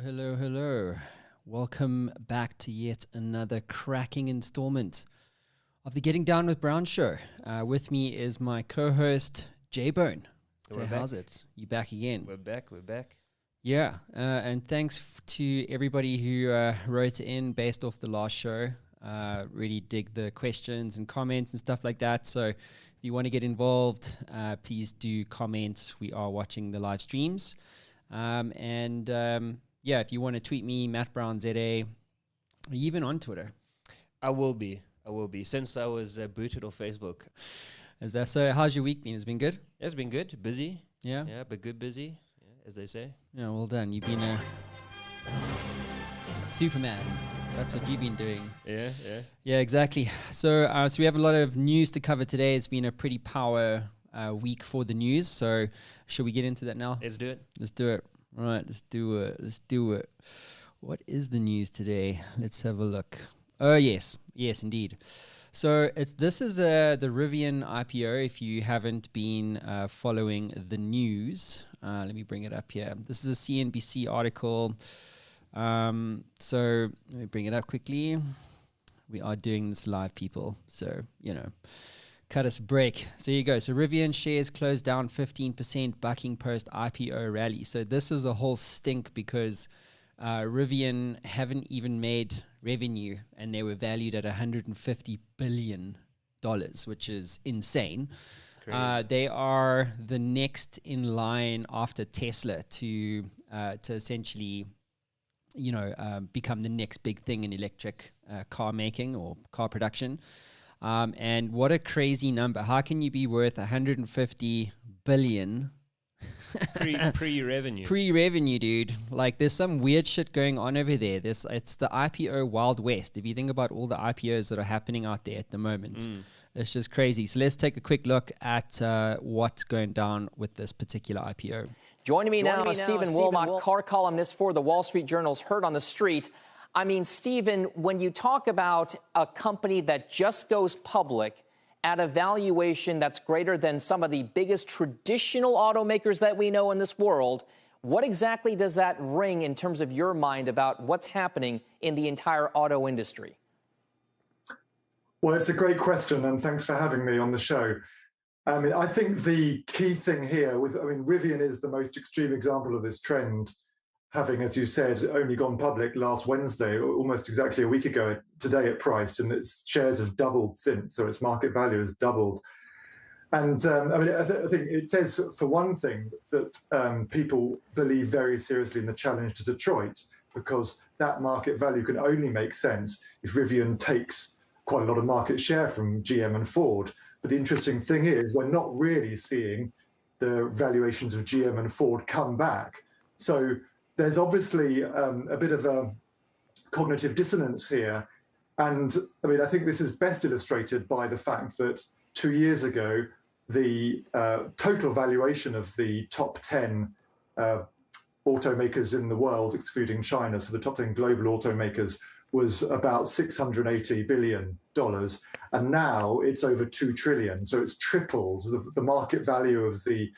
Hello. Welcome back to yet another cracking installment of the Getting Down with Brown show. With me is my co-host, J-Bone. So how's it? You back again? We're back. Yeah, and thanks to everybody who wrote in based off the last show. Really dig the questions and comments and stuff like that. So if you want to get involved, please do comment. We are watching the live streams. Yeah, if you want to tweet me, Matt Brown ZA, are you even on Twitter? I will be. Since I was booted off Facebook. Is that so? How's your week been? It's been good? It's been good. Busy. Yeah? Yeah, but good busy, as they say. Yeah, well done. You've been a Superman. That's what you've been doing. Yeah. Yeah, exactly. So we have a lot of news to cover today. It's been a pretty power week for the news. So should we get into that now? Let's do it. Let's do it. All right, let's do it. What is the news today? Let's have a look. Oh, yes, indeed. So this is the Rivian IPO. If you haven't been following the news, let me bring it up here. This is a CNBC article. So let me bring it up quickly. We are doing this live, people. So, cut us a break. So here you go. So Rivian shares closed down 15%, bucking post IPO rally. So this is a whole stink because Rivian haven't even made revenue and they were valued at $150 billion, which is insane. They are the next in line after Tesla to essentially, become the next big thing in electric car making or car production. And what a crazy number. How can you be worth 150 billion pre-revenue? Pre-revenue, dude. Like there's some weird shit going on over there. It's the IPO Wild West. If you think about all the IPOs that are happening out there at the moment, it's just crazy. So let's take a quick look at what's going down with this particular IPO. Joining me now is Stephen Wilmot, car columnist for the Wall Street Journal's Heard on the Street. I mean, Stephen, when you talk about a company that just goes public at a valuation that's greater than some of the biggest traditional automakers that we know in this world, what exactly does that ring in terms of your mind about what's happening in the entire auto industry? Well, it's a great question, and thanks for having me on the show. I think the key thing here Rivian is the most extreme example of this trend, having, as you said, only gone public last Wednesday, almost exactly a week ago today it priced, and its shares have doubled since, so its market value has doubled. And I think it says, for one thing, that people believe very seriously in the challenge to Detroit, because that market value can only make sense if Rivian takes quite a lot of market share from GM and Ford. But the interesting thing is, we're not really seeing the valuations of GM and Ford come back. So there's obviously a bit of a cognitive dissonance here. And I think this is best illustrated by the fact that 2 years ago, the total valuation of the top 10 automakers in the world, excluding China, so the top 10 global automakers, was about $680 billion. And now it's over 2 trillion. So it's tripled. The market value of the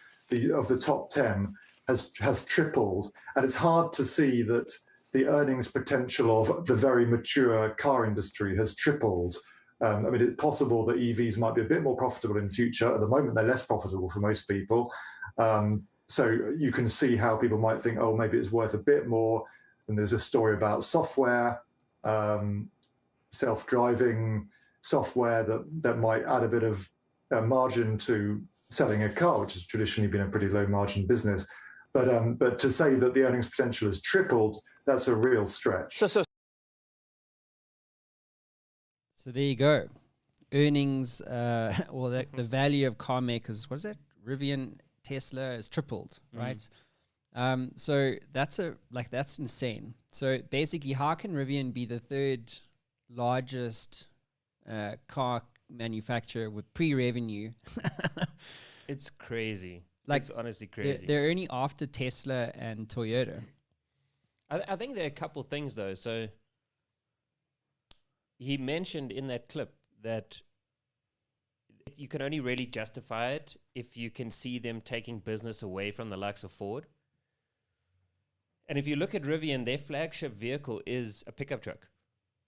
top 10 has tripled, and it's hard to see that the earnings potential of the very mature car industry has tripled. It's possible that EVs might be a bit more profitable in the future. At the moment, they're less profitable for most people. So you can see how people might think, oh, maybe it's worth a bit more. And there's a story about software, self-driving software that might add a bit of margin to selling a car, which has traditionally been a pretty low margin business. But to say that the earnings potential has tripled, that's a real stretch. So there you go. Earnings, the value of car makers, what is it? Rivian, Tesla has tripled, right? So that's insane. So basically, how can Rivian be the third largest car manufacturer with pre-revenue? It's crazy. It's honestly crazy. They're only after Tesla and Toyota. I think there are a couple things, though. So he mentioned in that clip that you can only really justify it if you can see them taking business away from the likes of Ford. And if you look at Rivian, their flagship vehicle is a pickup truck.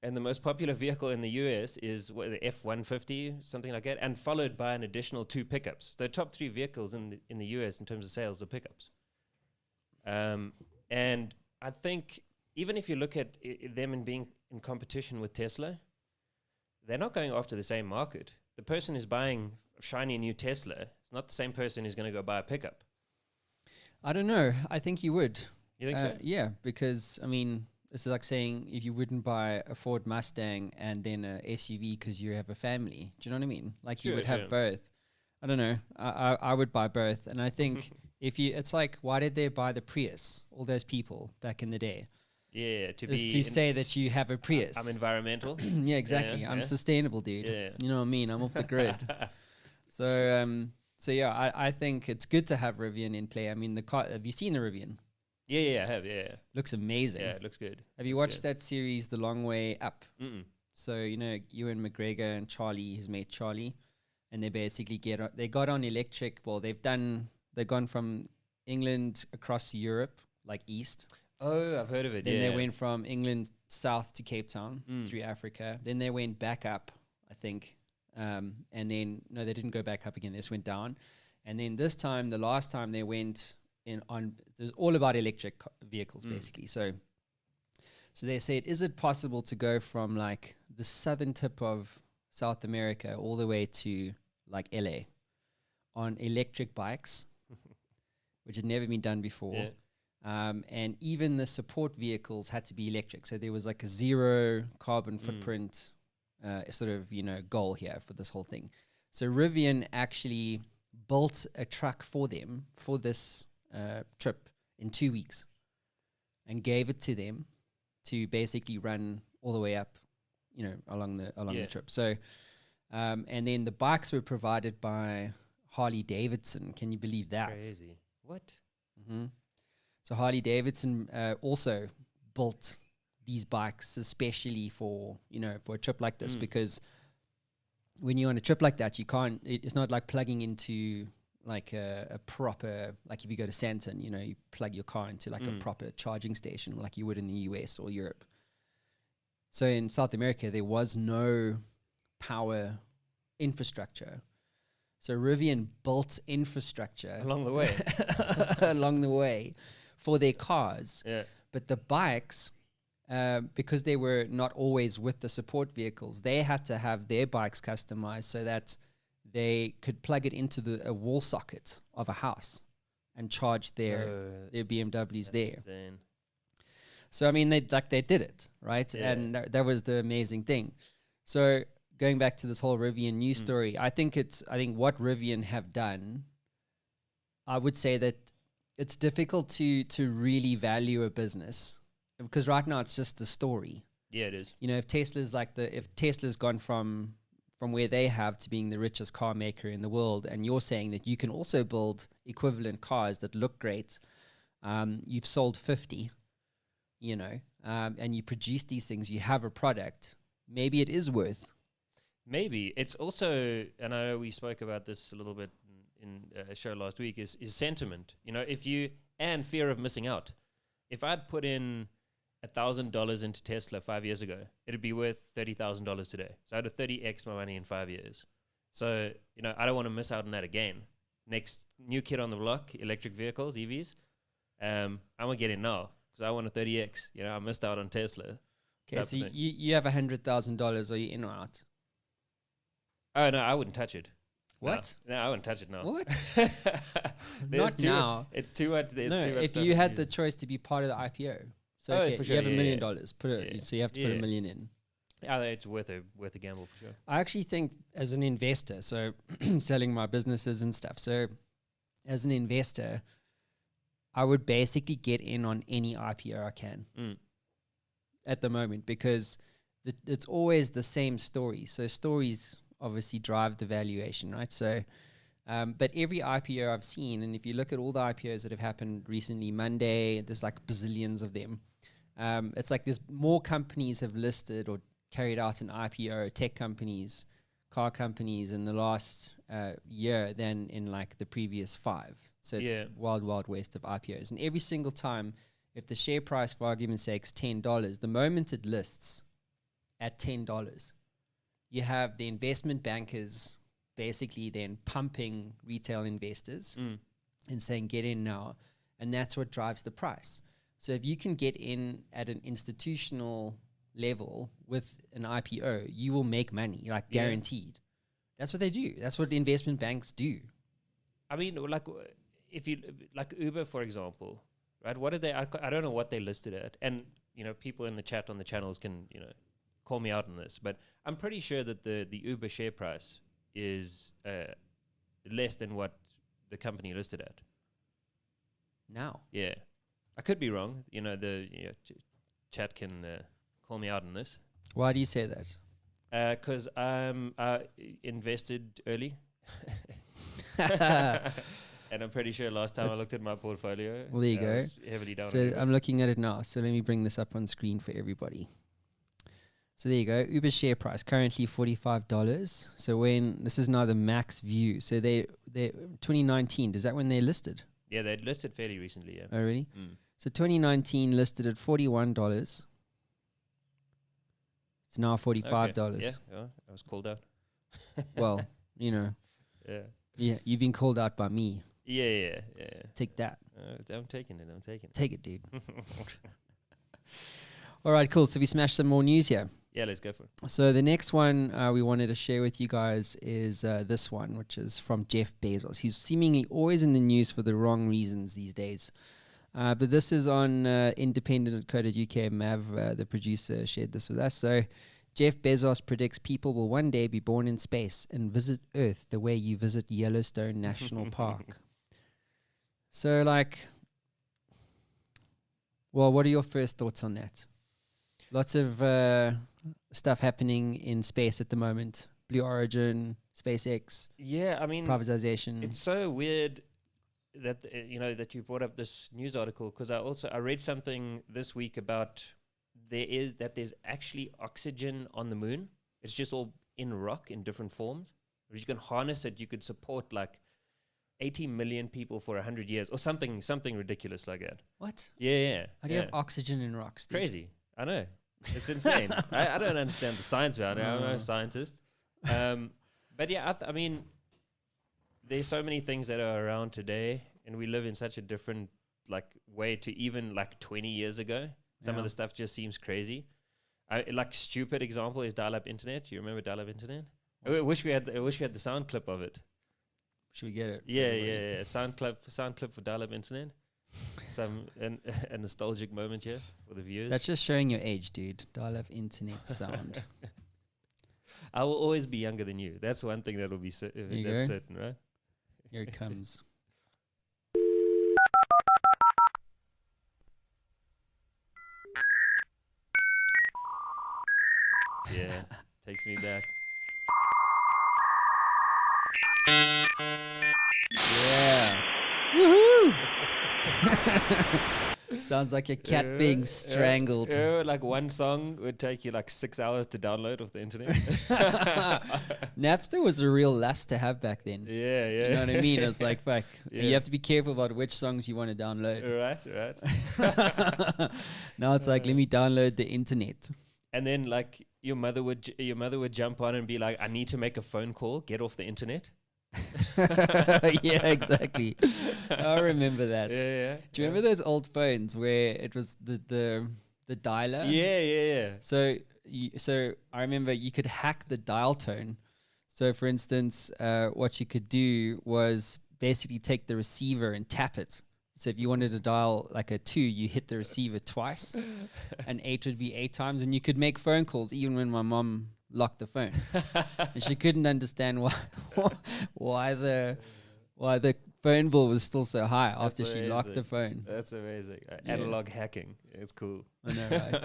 And the most popular vehicle in the US is the F-150, something like that, and followed by an additional 2 pickups. The top 3 vehicles in the US in terms of sales are pickups. And I think even if you look at them and being in competition with Tesla, they're not going after the same market. The person who's buying a shiny new Tesla is not the same person who's going to go buy a pickup. I don't know. I think you would. You think so? Yeah, because, I mean, it's like saying if you wouldn't buy a Ford Mustang and then a SUV because you have a family. Do you know what I mean? Like you would have both. I don't know. I would buy both. And I think it's like, why did they buy the Prius? All those people back in the day. Yeah, to say that you have a Prius. I'm environmental. Yeah, exactly. I'm sustainable, dude. Yeah. You know what I mean? I'm off the grid. So yeah, I think it's good to have Rivian in play. I mean, the car. Have you seen the Rivian? Yeah, I have. Yeah, looks amazing. Yeah, it looks good. Have you watched that series, The Long Way Up? So Ewan McGregor and Charlie, his mate Charlie, and they basically got on electric. Well, they've gone from England across Europe, like east. Oh, I've heard of it. Then they went from England south to Cape Town through Africa. Then they went back up, I think. And then, no, they didn't go back up again. They just went down. And then this time, the last time they went it was all about electric vehicles, basically. So they said, is it possible to go from like the southern tip of South America all the way to like LA on electric bikes, which had never been done before. Yeah. And even the support vehicles had to be electric. So there was like a 0 carbon footprint sort of, goal here for this whole thing. So Rivian actually built a truck for them for this trip in 2 weeks and gave it to them to basically run all the way up, along the trip. So, and then the bikes were provided by Harley Davidson. Can you believe that? Crazy. What? Mm-hmm. So Harley Davidson also built these bikes especially for a trip like this, because when you're on a trip like that, it's not like plugging into like a proper, like if you go to Santon, you plug your car into like a proper charging station like you would in the US or Europe. So in South America, there was no power infrastructure. So Rivian built infrastructure along the way for their cars. Yeah. But the bikes, because they were not always with the support vehicles, they had to have their bikes customized so that they could plug it into a wall socket of a house and charge their BMWs there. Insane. So I mean, they did it, right? Yeah. And that was the amazing thing. So going back to this whole Rivian news story, I think what Rivian have done, I would say that it's difficult to really value a business, because right now it's just the story. Yeah, it is. If Tesla's gone from where they have to being the richest car maker in the world, and you're saying that you can also build equivalent cars that look great, you've sold 50, and you produce these things, you have a product, maybe it is worth. Maybe. It's also, and I know we spoke about this a little bit in a show last week, is sentiment. And fear of missing out. If I'd put in $1,000 into Tesla 5 years ago, it'd be worth $30,000 today. So I'd have 30x my money in 5 years. So, I don't want to miss out on that again. Next new kid on the block, electric vehicles, EVs. I'm going to get in now because I want a 30x. I missed out on Tesla. Okay, so you have $100,000. Are you in or out? Oh, no, I wouldn't touch it. What? No, I wouldn't touch it now. What? Not now. It's too much. There's too much if stuff you had the choice to be part of the IPO. So okay, for sure, you have $1 million. So you have to put $1 million in. Yeah, it's worth a gamble for sure. I actually think as an investor, so selling my businesses and stuff. So as an investor, I would basically get in on any IPO I can at the moment, because it's always the same story. So stories obviously drive the valuation, right? So, but every IPO I've seen, and if you look at all the IPOs that have happened recently, Monday, there's like bazillions of them. It's like there's more companies have listed or carried out an IPO, tech companies, car companies in the last year than in like the previous 5. So it's wild, wild west of IPOs. And every single time if the share price, for argument's sake, is $10, the moment it lists at $10, you have the investment bankers basically then pumping retail investors and saying, get in now. And that's what drives the price. So if you can get in at an institutional level with an IPO, you will make money, like guaranteed. That's what they do. That's what investment banks do. I mean, like if you like Uber, for example, right? What did they? I don't know what they listed at, and people in the chat on the channels can call me out on this, but I'm pretty sure that the Uber share price is less than what the company listed at. Now, yeah, I could be wrong. Chat can call me out on this. Why do you say that? Because I invested early. And I'm pretty sure last time I looked at my portfolio, well, there you go. Was heavily down. So I'm looking at it now. So let me bring this up on screen for everybody. So there you go. Uber's share price currently $45. So when this is now the max view. So they 2019. Is that when they listed? Yeah, they listed fairly recently. Yeah. Oh really? So 2019 listed at $41. It's now $45. Okay. Yeah, I was called out. Well, Yeah. Yeah, you've been called out by me. Yeah. Take that. I'm taking it. Take it, dude. All right, cool. So we smashed some more news here. Yeah, let's go for it. So the next one we wanted to share with you guys is this one, which is from Jeff Bezos. He's seemingly always in the news for the wrong reasons these days. But this is on independent.co.uk. Mav, the producer, shared this with us. So Jeff Bezos predicts people will one day be born in space and visit Earth the way you visit Yellowstone National Park. So, what are your first thoughts on that? Lots of stuff happening in space at the moment. Blue Origin, SpaceX. Yeah, I mean, privatization. It's so weird that that you brought up this news article, because I read something this week about there's actually oxygen on the moon. It's just all in rock in different forms. If you can harness it, you could support like 80 million people for 100 years or something ridiculous like that. What? Yeah. How do you have oxygen in rocks? Dude? Crazy. I know. It's insane. I don't understand the science behind it. I'm not a scientist. But yeah, I mean, there's so many things that are around today, and we live in such a different way to even 20 years ago. Some of the stuff just seems crazy. Stupid example is dial-up internet. You remember dial-up internet? I wish we had the sound clip of it. Should we get it? Yeah. Sound clip for dial-up internet. A nostalgic moment here for the viewers. That's just showing your age, dude. Dial-up internet sound. I will always be younger than you. That's one thing that will be certain, right? Here it comes. Yeah, takes me back. Yeah. Woohoo! Sounds like a cat being strangled. One song would take you 6 hours to download off the internet. Napster was a real lust to have back then. Yeah. You know what I mean? It's fuck. Yeah. You have to be careful about which songs you want to download. Right. Now it's let me download the internet. And then your mother would jump on and be like, I need to make a phone call, get off the internet. Yeah, exactly. I remember that. Yeah. Do you remember those old phones where it was the dialer? Yeah. So I remember you could hack the dial tone. So for instance, what you could do was basically take the receiver and tap it. So if you wanted to dial a 2, you hit the receiver twice, and 8 would be 8 times, and you could make phone calls even when my mom locked the phone. And she couldn't understand why the phone bill was still so high after she locked the phone. That's amazing. Analog hacking. It's cool. I know, right?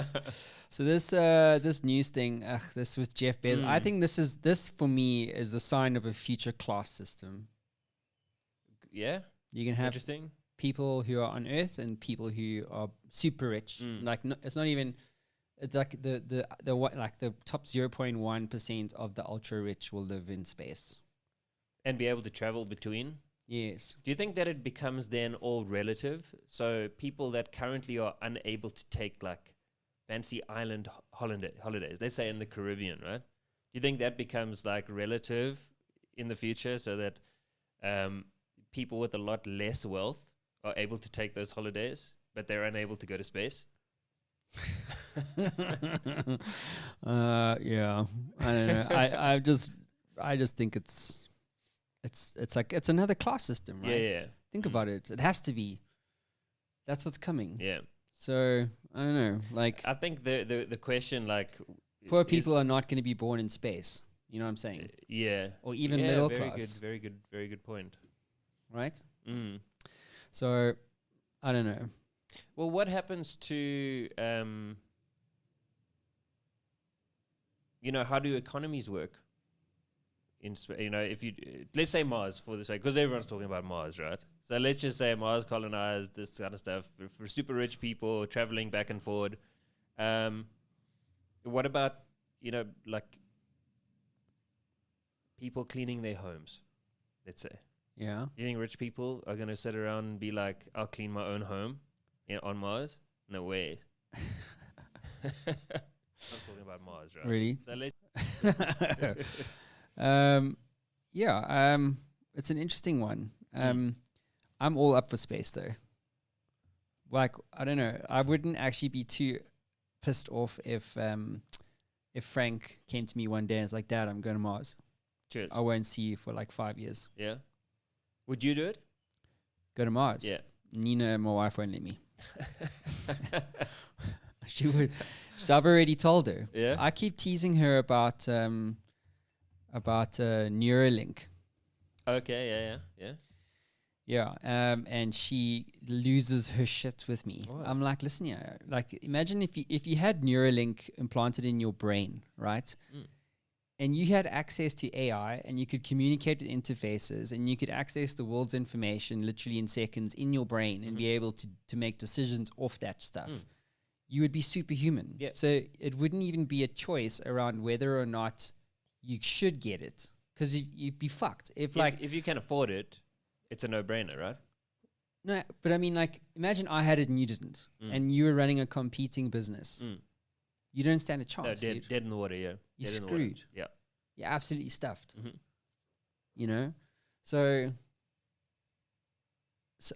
So this news thing, this with Jeff Bezos, I think this for me is the sign of a future class system. Yeah. You can have interesting people who are on Earth and people who are super rich. It's not even. It's the top 0.1% of the ultra rich will live in space and be able to travel between. Yes. Do you think that it becomes then all relative? So people that currently are unable to take like fancy island holidays, let's say in the Caribbean, right? Do you think that becomes like relative in the future, so that people with a lot less wealth are able to take those holidays, but they're unable to go to space? Yeah, I don't know. I just think it's like it's another class system, right? Yeah. Think about it. It has to be. That's what's coming. Yeah. So I don't know. Like, I think the question, like, poor people are not going to be born in space. You know what I'm saying? Yeah. Or even middle very class. Very good point. Right? Mm. So I don't know. Well, what happens to how do economies work? If you let's say Mars for the sake, because everyone's talking about Mars, right? So let's just say Mars colonized, this kind of stuff for super rich people traveling back and forward. What about like people cleaning their homes? Let's say. Yeah. You think rich people are gonna sit around and be like, "I'll clean my own home on Mars"? No way. I was talking about Mars, right? Really? So let's it's an interesting one. I'm all up for space though. Like, I don't know. I wouldn't actually be too pissed off if Frank came to me one day and was like, "Dad, I'm going to Mars. Cheers. I won't see you for like 5 years." Yeah. Would you do it? Go to Mars? Yeah. Nina, my wife, won't let me. She would. So I've already told her. Yeah. I keep teasing her about Neuralink. Okay. Yeah. Yeah, and she loses her shit with me. What? I'm like, listen here, like, imagine if you had Neuralink implanted in your brain, right? And you had access to AI, and you could communicate with interfaces, and you could access the world's information literally in seconds in your brain, and be able to make decisions off that stuff. You would be superhuman. Yeah. So it wouldn't even be a choice around whether or not you should get it, because you'd be fucked. If you can afford it, it's a no-brainer, right? No, but I mean, like, imagine I had it and you didn't, and you were running a competing business. You don't stand a chance, No, dude. dead in the water, yeah. You're Dead in the water. screwed. Yeah. You're absolutely stuffed. Mm-hmm. So so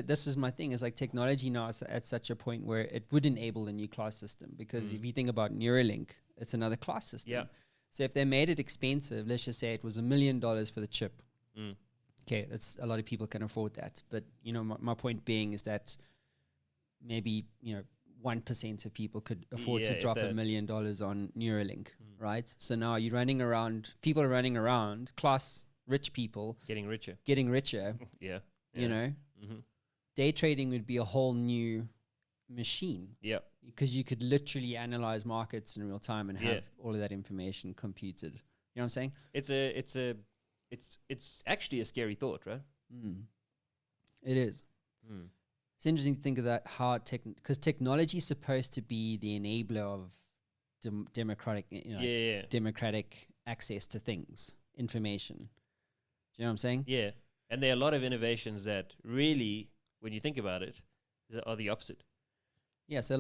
this is my thing, is like technology now is at such a point where it would enable a new class system, because if you think about Neuralink, it's another class system. Yeah. So if they made it expensive, let's just say it was $1 million for the chip. Okay, that's a lot of people can afford that. But my point being is that maybe 1% of people could afford to drop $1 million on Neuralink, right? So now people are running around, rich people Getting richer. Yeah. Mm-hmm. Day trading would be a whole new machine. Yeah. Because you could literally analyze markets in real time and have all of that information computed. You know what I'm saying? It's actually a scary thought, right? It is. It's interesting to think of that, how because technology is supposed to be the enabler of democratic access to things, information. Do you know what I'm saying? Yeah. And there are a lot of innovations that really, when you think about it, are the opposite. Yeah, so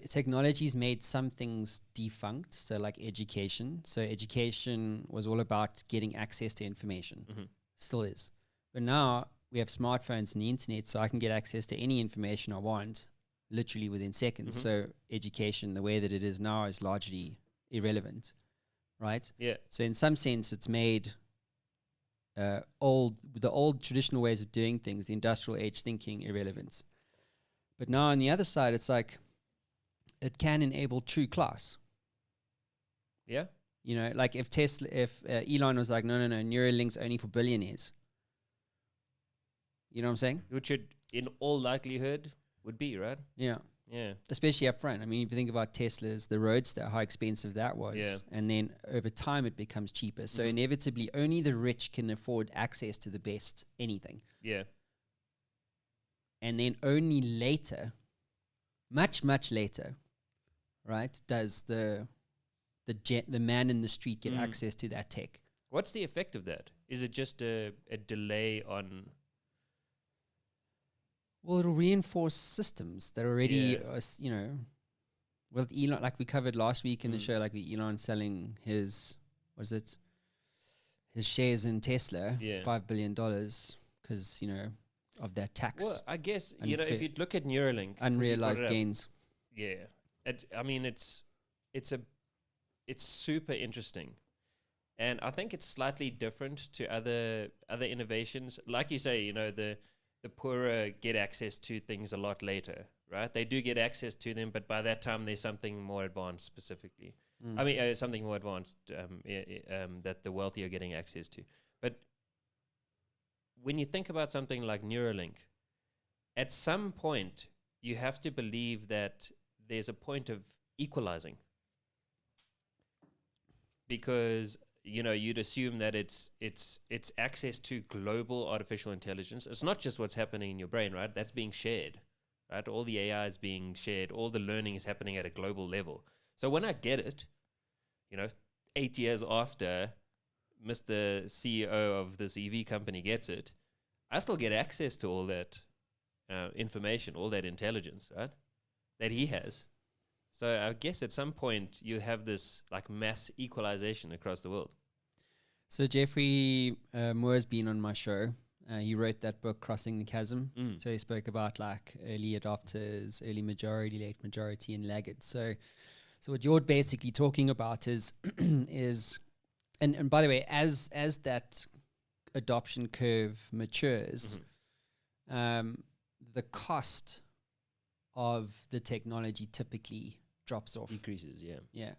technology's made some things defunct. So like education. So education was all about getting access to information. Still is. But now we have smartphones and the internet, so I can get access to any information I want literally within seconds. So education, the way that it is now, is largely irrelevant, right? Yeah. So in some sense, it's made the old traditional ways of doing things, the industrial age thinking, irrelevant. But now on the other side, it's like it can enable true class. Yeah. Like if Elon was like, no, Neuralink's only for billionaires. You know what I'm saying? Which should, in all likelihood, would be, right? Yeah. Yeah. Especially up front. I mean, if you think about Tesla's, the Roadster, how expensive that was. Yeah. And then over time it becomes cheaper. So inevitably only the rich can afford access to the best anything. Yeah. And then only later, much, much later, right, does the man in the street get access to that tech. What's the effect of that? Is it just a delay on? Well, it'll reinforce systems that already, with Elon, like we covered last week in the show, like with Elon selling his shares in Tesla, $5 billion, because, of that tax. Well, I guess, if you look at Neuralink. Unrealized gains. Yeah. It's super interesting. And I think it's slightly different to other innovations. Like you say, the poorer get access to things a lot later, right? They do get access to them, but by that time there's something more advanced specifically. Something more advanced that the wealthy are getting access to. But when you think about something like Neuralink, at some point you have to believe that there's a point of equalizing. Because you'd assume that it's access to global artificial intelligence. It's not just what's happening in your brain, right? That's being shared, right? All the AI is being shared. All the learning is happening at a global level. So when I get it, 8 years after Mr. CEO of this EV company gets it, I still get access to all that information, all that intelligence, right? That he has. So I guess at some point you have this like mass equalization across the world. So Jeffrey Moore's been on my show. He wrote that book, Crossing the Chasm. So he spoke about like early adopters, early majority, late majority, and laggards. So what you're basically talking about is and by the way, as that adoption curve matures, the cost of the technology typically drops off. Decreases, Yeah.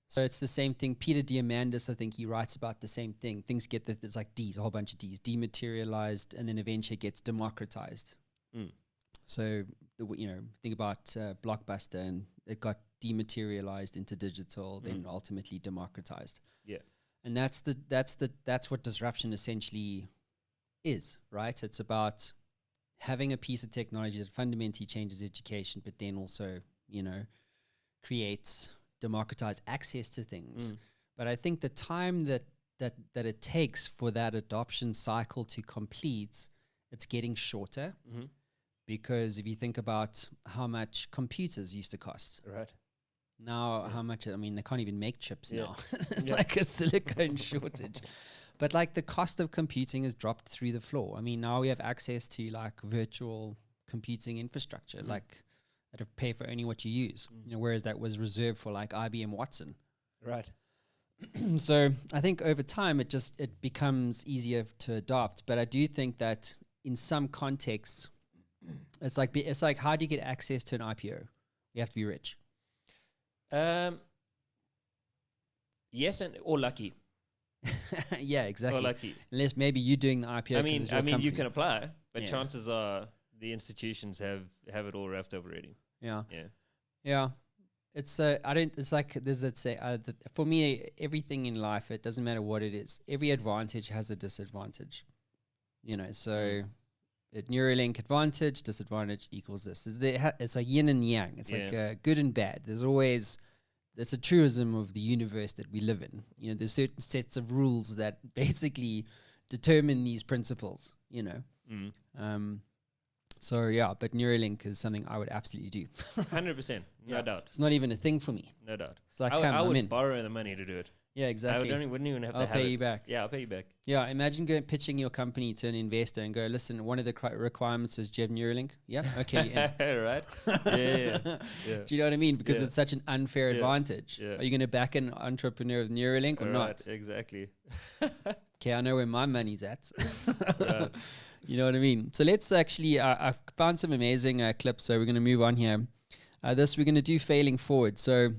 So it's the same thing. Peter Diamandis, I think he writes about the same thing. Things get there's like D's, a whole bunch of D's, dematerialized, and then eventually gets democratized. So think about Blockbuster, and it got dematerialized into digital, then ultimately democratized. Yeah. And that's what disruption essentially is, right? It's about having a piece of technology that fundamentally changes education, but then also, creates democratized access to things. But I think the time that it takes for that adoption cycle to complete, it's getting shorter. Because if you think about how much computers used to cost, right now, how much? I mean, they can't even make chips now. It's like a silicone shortage. But like the cost of computing has dropped through the floor. I mean, now we have access to like virtual computing infrastructure, like that pay for only what you use. Whereas that was reserved for like IBM Watson. Right. So I think over time it becomes easier to adopt. But I do think that in some contexts, it's like how do you get access to an IPO? You have to be rich. Yes, or lucky. Yeah, exactly. Or lucky. Unless maybe you're doing the IPO. I mean, you can apply, but chances are the institutions have it all wrapped up already. Yeah. It's for me, everything in life, it doesn't matter what it is. Every advantage has a disadvantage. So at Neuralink, advantage, disadvantage equals this. It's like yin and yang. It's like good and bad. There's a truism of the universe that we live in. There's certain sets of rules that basically determine these principles, So yeah, but Neuralink is something I would absolutely do. 100%, no doubt. It's not even a thing for me. No doubt. It's like I would borrow the money to do it. Yeah, exactly. Wouldn't even have to I'll have pay you back. Yeah, I'll pay you back. Yeah, imagine pitching your company to an investor and go, listen, one of the requirements is do you have Neuralink? Yeah, okay. Right. Yeah. Do you know what I mean? Because it's such an unfair advantage. Yeah. Are you going to back an entrepreneur with Neuralink or not? Exactly. Okay, I know where my money's at. Right. You know what I mean? So let's actually, I've found some amazing clips, so we're going to move on here. We're going to do failing forward. So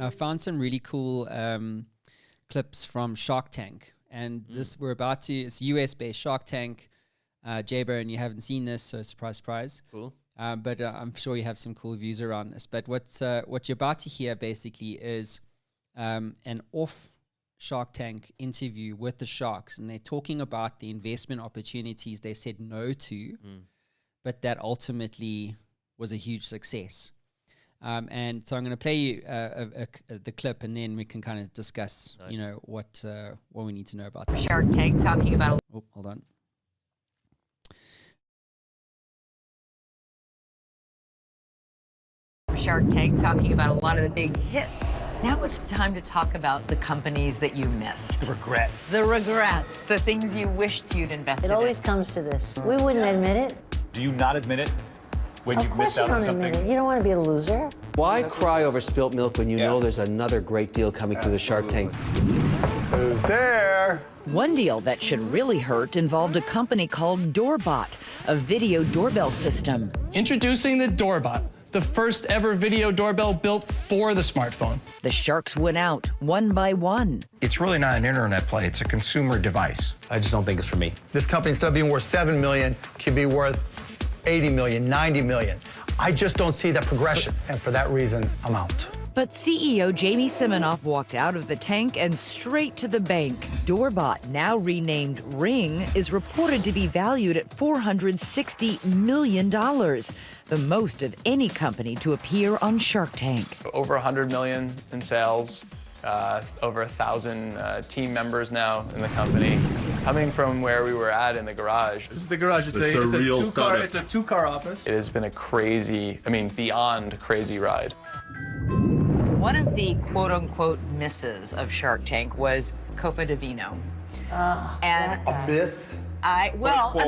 I found some really cool clips from Shark Tank. And it's US-based Shark Tank. J-Bone, you haven't seen this, so surprise, surprise. Cool. But I'm sure you have some cool views around this. But what you're about to hear basically is an off Shark Tank interview with the sharks, and they're talking about the investment opportunities they said no to, but that ultimately was a huge success. And so I'm going to play you the clip, and then we can kind of discuss, Nice. you know, what we need to know about that. Shark Tank talking about. Oh, hold on. Shark Tank talking about a lot of the big hits. Now it's time to talk about the companies that you missed. Regret. The regrets, the things you wished you'd invested It always in. comes to this. We wouldn't admit it. Do you not admit it when Of you've course missed you out on don't admit something? it. You don't want to be a loser. Why cry over spilt milk when you know there's another great deal coming through the Shark Tank? Who's there? One deal that should really hurt involved a company called Doorbot, a video doorbell system. Introducing the Doorbot, the first ever video doorbell built for the smartphone. The sharks went out one by one. It's really not an internet play, it's a consumer device. I just don't think it's for me. This company, instead of being worth $7 million, could be worth 80 million, 90 million. I just don't see that progression, and for that reason, I'm out. But CEO Jamie Siminoff walked out of the tank and straight to the bank. Doorbot, now renamed Ring, is reported to be valued at $460 million, the most of any company to appear on Shark Tank. Over 100 million in sales, over 1,000 team members now in the company. Coming from where we were at in the garage. This is the garage. It's a two-car office. It has been a crazy, beyond crazy ride. One of the quote-unquote misses of Shark Tank was Copa Divino. And A miss? a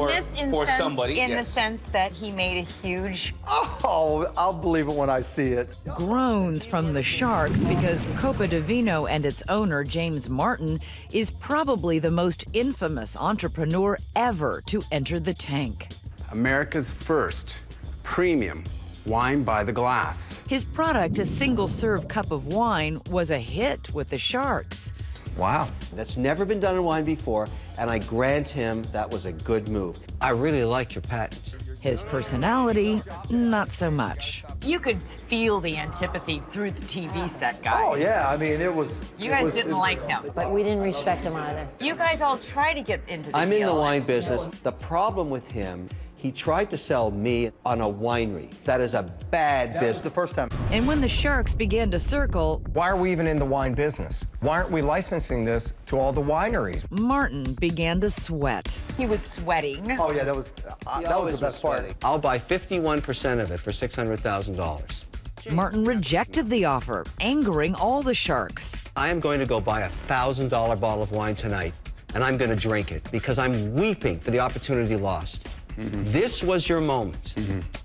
miss in the sense that he made a huge Oh, I'll believe it when I see it. Groans from the sharks because Copa Divino and its owner, James Martin, is probably the most infamous entrepreneur ever to enter the tank. America's first premium wine by the glass. His product, a single-serve cup of wine, was a hit with the sharks. Wow. That's never been done in wine before, and I grant him that was a good move. I really like your patent. His personality, not so much. You could feel the antipathy through the TV set, guys. Oh, yeah, it was... You guys didn't like him. But we didn't respect him either. You guys all try to get into the I'm deal. in the wine business. The problem with him, he tried to sell me on a winery. That is a bad business. the first time. And when the sharks began to circle, Why are we even in the wine business? Why aren't we licensing this to all the wineries? Martin began to sweat. He was sweating. Oh, yeah, that was the best part. I'll buy 51% of it for $600,000. Martin rejected the offer, angering all the sharks. I am going to go buy a $1,000 bottle of wine tonight, and I'm going to drink it because I'm weeping for the opportunity lost. This was your moment.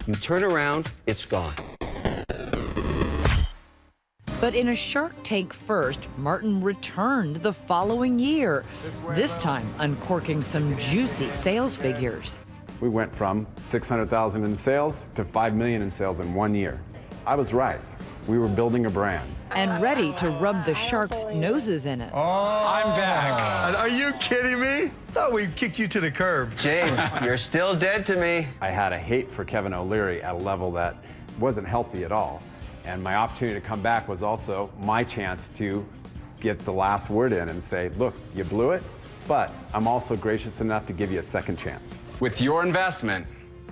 You turn around, it's gone. But in a Shark Tank first, Martin returned the following year, this time uncorking some juicy sales figures. We went from 600,000 in sales to 5 million in sales in 1 year. I was right. We were building a brand. And ready to rub the sharks' noses in it. I'm back. Are you kidding me? Thought we kicked you to the curb. James, you're still dead to me. I had a hate for Kevin O'Leary at a level that wasn't healthy at all. And my opportunity to come back was also my chance to get the last word in and say, look, you blew it, but I'm also gracious enough to give you a second chance. With your investment,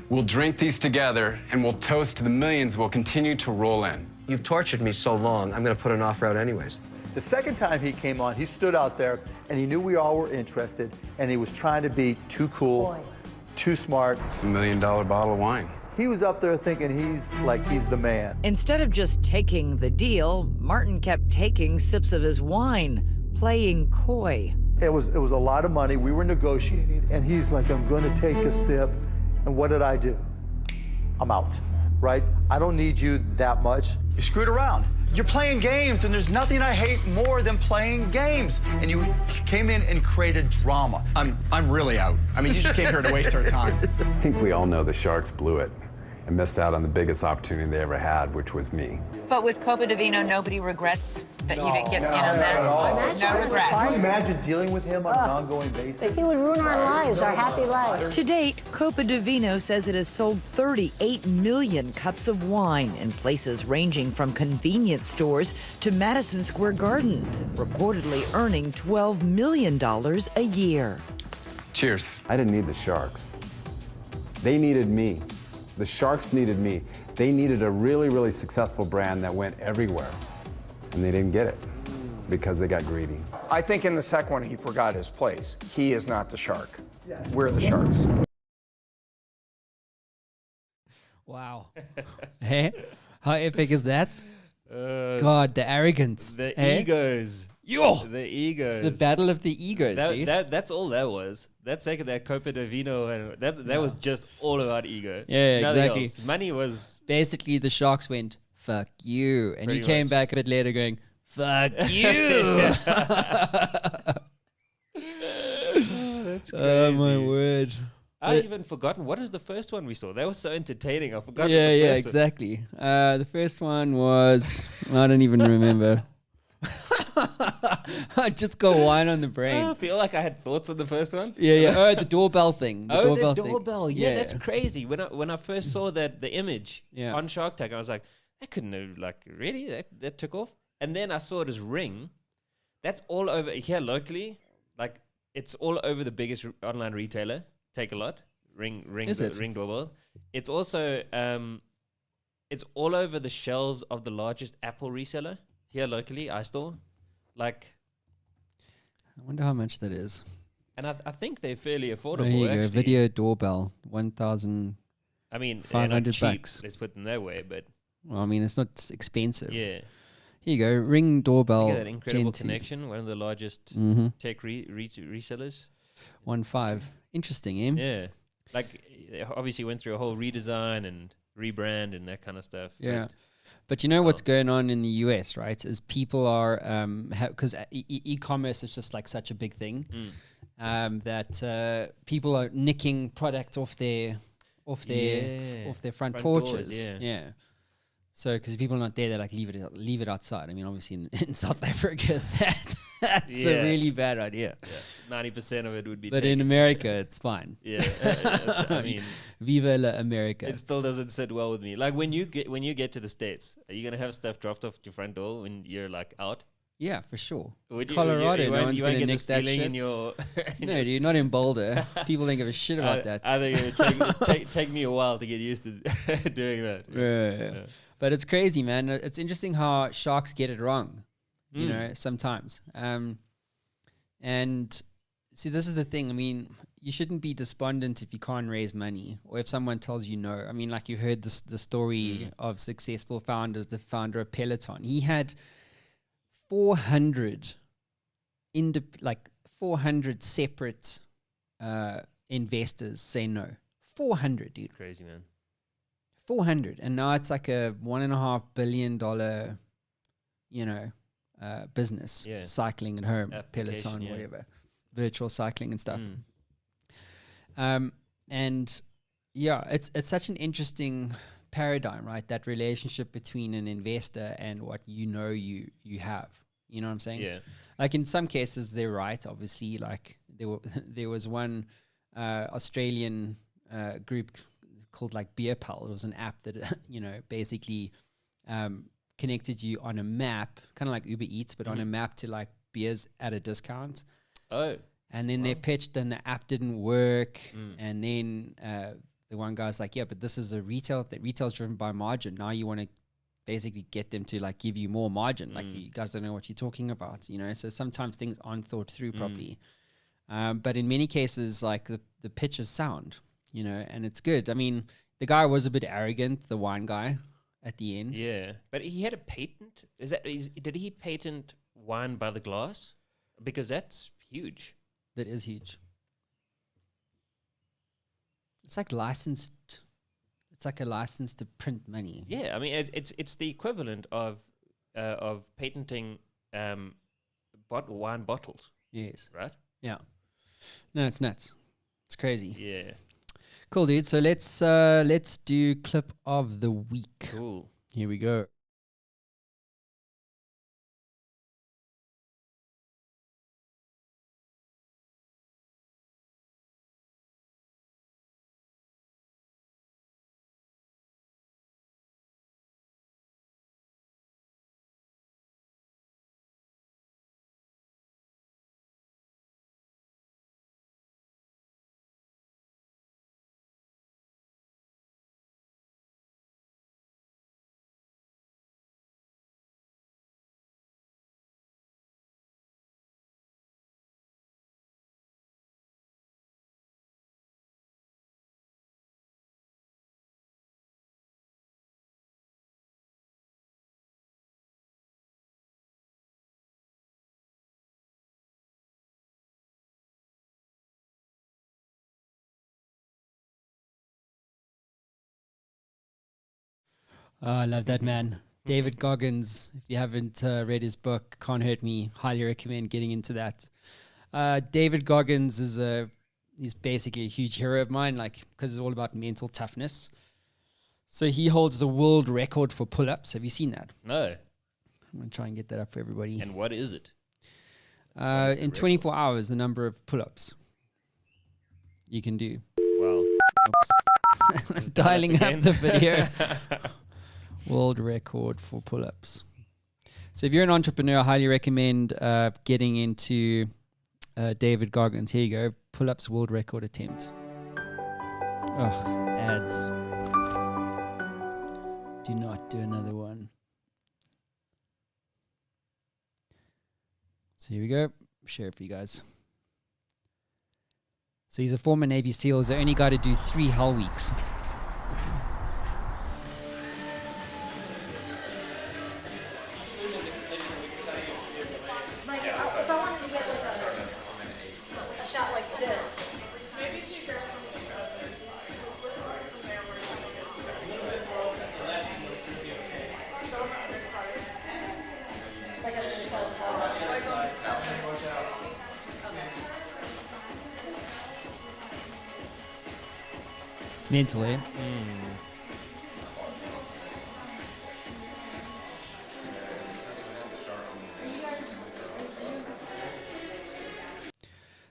we'll drink these together and we'll toast to the millions we'll continue to roll in. You've tortured me so long, I'm going to put an offer out anyways. The second time he came on, he stood out there, and he knew we all were interested, and he was trying to be too cool, too smart. It's $1 million bottle of wine. He was up there thinking he's the man. Instead of just taking the deal, Martin kept taking sips of his wine, playing coy. It was a lot of money. We were negotiating, and he's like, I'm going to take a sip. And what did I do? I'm out, right? I don't need you that much. You screwed around. You're playing games, and there's nothing I hate more than playing games. And you came in and created drama. I'm really out. You just came here to waste our time. I think we all know the Sharks blew it and missed out on the biggest opportunity they ever had, which was me. But with Copa Divino, nobody regrets that you didn't get in on that. No regrets. Can you imagine dealing with him on an ongoing basis? He would ruin our lives, our happy lives. To date, Copa Divino says it has sold 38 million cups of wine in places ranging from convenience stores to Madison Square Garden, reportedly earning $12 million a year. Cheers. I didn't need the Sharks. They needed me. The Sharks needed me. They needed a really, really successful brand that went everywhere, and they didn't get it because they got greedy. I think in the second one, he forgot his place. He is not the shark. We're the sharks. Wow. Hey, how epic is that? God, the arrogance. The hey? egos. Yo! The egos. It's the battle of the egos, dude. That's all that was. That second, that Copa Divino, and that was just all about ego. Yeah, Nothing exactly. else. Money was... Basically, the Sharks went, fuck you. And he Pretty came much. back a bit later going, fuck you. That's crazy. Oh, my word. I even forgotten, what is the first one we saw? That was so entertaining. I forgot. Yeah, exactly. The first one was, I don't even remember. I just got wine on the brain. I feel like I had thoughts on the first one. Yeah. Oh, the doorbell thing. The thing. doorbell. Yeah, that's crazy. When I first saw the image Yeah. on Shark Tank, I was like, that couldn't have, like, really? That took off? And then I saw it as Ring. That's all over here locally. Like, it's all over the biggest online retailer. Take a lot. Ring doorbell. It's also it's all over the shelves of the largest Apple reseller here locally, iStore. Like, I wonder how much that is. and I think they're fairly affordable. There you actually. go. Video doorbell, 1,000. I mean, they're not cheap, $500. let's put them that way, but Well, I mean, it's not expensive. yeah. Here you go. Ring doorbell. Look at that incredible Gen 2. connection, one of the largest Mhm. tech resellers. 1.5. Interesting, eh? Yeah. Like, they obviously went through a whole redesign and rebrand and that kind of stuff. Yeah. But you know what's going on in the US, right? Is people are, because e-commerce is just like such a big thing, that people are nicking product off their front porches. Doors, yeah. So, because people are not there, they like leave it outside. I mean, obviously in South Africa, that's a really bad idea. Yeah. 90% of it would be. But taken. in America, it's fine. Yeah, I mean, Viva la America. it still doesn't sit well with me. Like when you get to the States, are you gonna have stuff dropped off at your front door when you're like out? Yeah, for sure. Would you- Colorado, you no won't- one's you won't gonna get nick this that feeling shit. in your. No, dude, not in Boulder. People don't give a shit about that. I think it would take me a while to get used to doing that. Yeah. But it's crazy, man. It's interesting how sharks get it wrong, you know, sometimes. And see, this is the thing. I mean, you shouldn't be despondent if you can't raise money or if someone tells you no. I mean, like you heard the story of successful founders, the founder of Peloton. He had 400 separate investors say no. 400, dude. Crazy, man. 400, and now it's like a $1.5 billion, business. Yeah. Cycling at home, Application, Peloton, yeah. whatever, virtual cycling and stuff. And yeah, it's such an interesting paradigm, right? That relationship between an investor and what you have. You know what I'm saying? Yeah. Like in some cases, they're right. Obviously, like there was one Australian group called like Beer Pal. It was an app that basically connected you on a map, kind of like Uber Eats, but on a map to like beers at a discount. Oh. And then they pitched and the app didn't work. And then the one guy's like, yeah, but this is retail's driven by margin. Now you want to basically get them to like give you more margin. Like you guys don't know what you're talking about, So sometimes things aren't thought through properly. But in many cases, like the pitch is sound, and it's good. I mean, the guy was a bit arrogant, the wine guy at the end. Yeah. But he had a patent. Did he patent wine by the glass? Because that's huge. That is huge. It's like licensed. It's like a license to print money. Yeah, I mean it's the equivalent of patenting wine bottles. Yes. Right. Yeah. No, it's nuts. It's crazy. Yeah. Cool, dude. So let's do clip of the week. Cool. Here we go. Oh, I love that man. David Goggins, if you haven't read his book, Can't Hurt Me, highly recommend getting into that. David Goggins he's basically a huge hero of mine, like, because it's all about mental toughness. So he holds the world record for pull-ups. Have you seen that? No. I'm going to try and get that up for everybody. And what is it? In 24 hours, the number of pull-ups you can do. Wow. Oops. Dialing up the video. World record for pull-ups. So if you're an entrepreneur, I highly recommend getting into David Goggins. Here you go. Pull-ups world record attempt. Ugh, ads. Do not do another one. So here we go. Share it for you guys. So he's a former Navy SEAL. He's the only guy to do 3 Hell Weeks. It's mental, eh?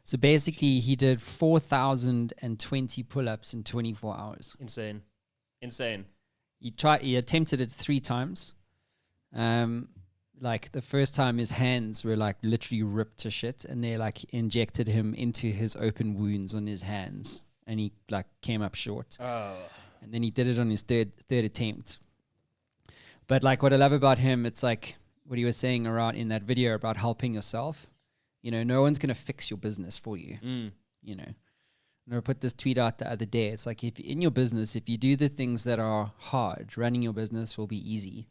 So basically, he did 4,020 pull-ups in 24 hours. Insane. He attempted it 3 times. Like the first time his hands were like literally ripped to shit, and they like injected him into his open wounds on his hands, and he like came up short. Oh. And then he did it on his third attempt. But like what I love about him, it's like what he was saying around in that video about helping yourself. You know, no one's going to fix your business for you. You know, and I put this tweet out the other day. It's like, if in your business, if you do the things that are hard, running your business will be easy.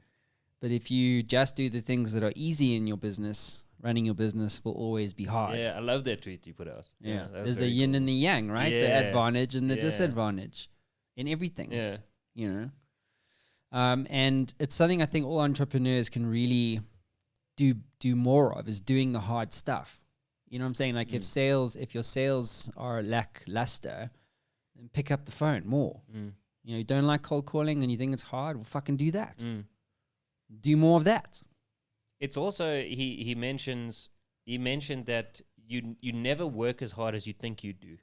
But if you just do the things that are easy in your business, running your business will always be hard. Yeah, I love that tweet you put out. Yeah, that was there's the very yin cool. and the yang, right? The Yeah. advantage and the Yeah. disadvantage in everything. Yeah. You know, and it's something I think all entrepreneurs can really do more of, is doing the hard stuff. You know what I'm saying? Like if your sales are lackluster, then pick up the phone more. You know, you don't like cold calling and you think it's hard, well, fucking do that. Do more of that. It's also he mentioned that you never work as hard as you think you do.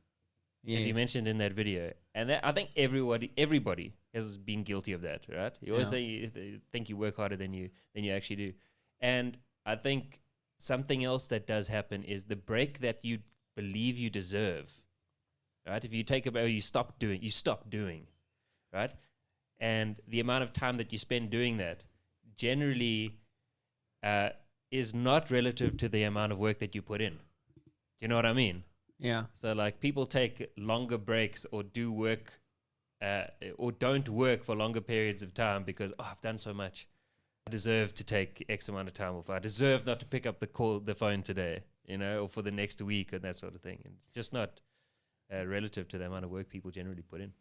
As he Yes. mentioned in that video, and that, I think everybody has been guilty of that, right? You always Yeah. say you think you work harder than you actually do, and I think something else that does happen is the break that you believe you deserve, right? If you take a break, you stop doing, right? And the amount of time that you spend doing that generally is not relative to the amount of work that you put in. Do you know what I mean? Yeah. So like people take longer breaks or do work or don't work for longer periods of time because, I've done so much. I deserve to take X amount of time off. I deserve not to pick up the phone today, you know, or for the next week and that sort of thing. And it's just not relative to the amount of work people generally put in.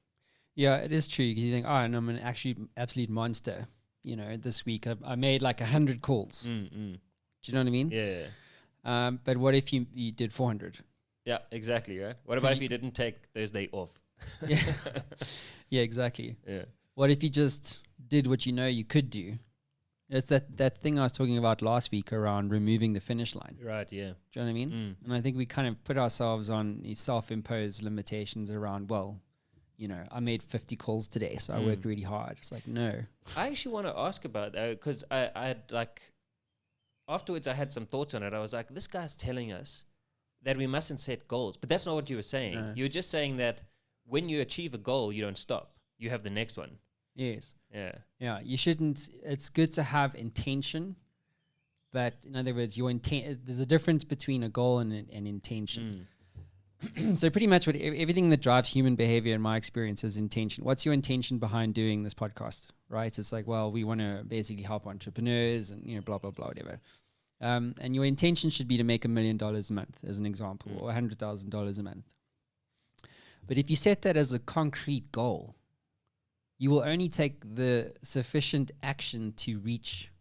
Yeah, it is true. You think, and I'm an actually absolute monster. You know, this week I made like 100 calls. Do you know what I mean? Yeah. But what if you did 400? Yeah, exactly, right? What about if you didn't take Thursday off? Yeah, exactly. Yeah. What if you just did what you know you could do? It's that thing I was talking about last week around removing the finish line. Right, yeah. Do you know what I mean? And I think we kind of put ourselves on these self-imposed limitations around, well, you know, I made 50 calls today, so I worked really hard. It's like, no. I actually want to ask about that because I had like, afterwards I had some thoughts on it. I was like, this guy's telling us that we mustn't set goals. But that's not what you were saying. No. You were just saying that when you achieve a goal, you don't stop. You have the next one. Yes. Yeah. Yeah, you shouldn't. It's good to have intention, but in other words, your intent. There's a difference between a goal and an intention. So pretty much everything that drives human behavior, in my experience, is intention. What's your intention behind doing this podcast, right? It's like, well, we want to basically help entrepreneurs and, you know, blah, blah, blah, whatever. And your intention should be to make $1 million a month, as an example, or $100,000 a month. But if you set that as a concrete goal, you will only take the sufficient action to reach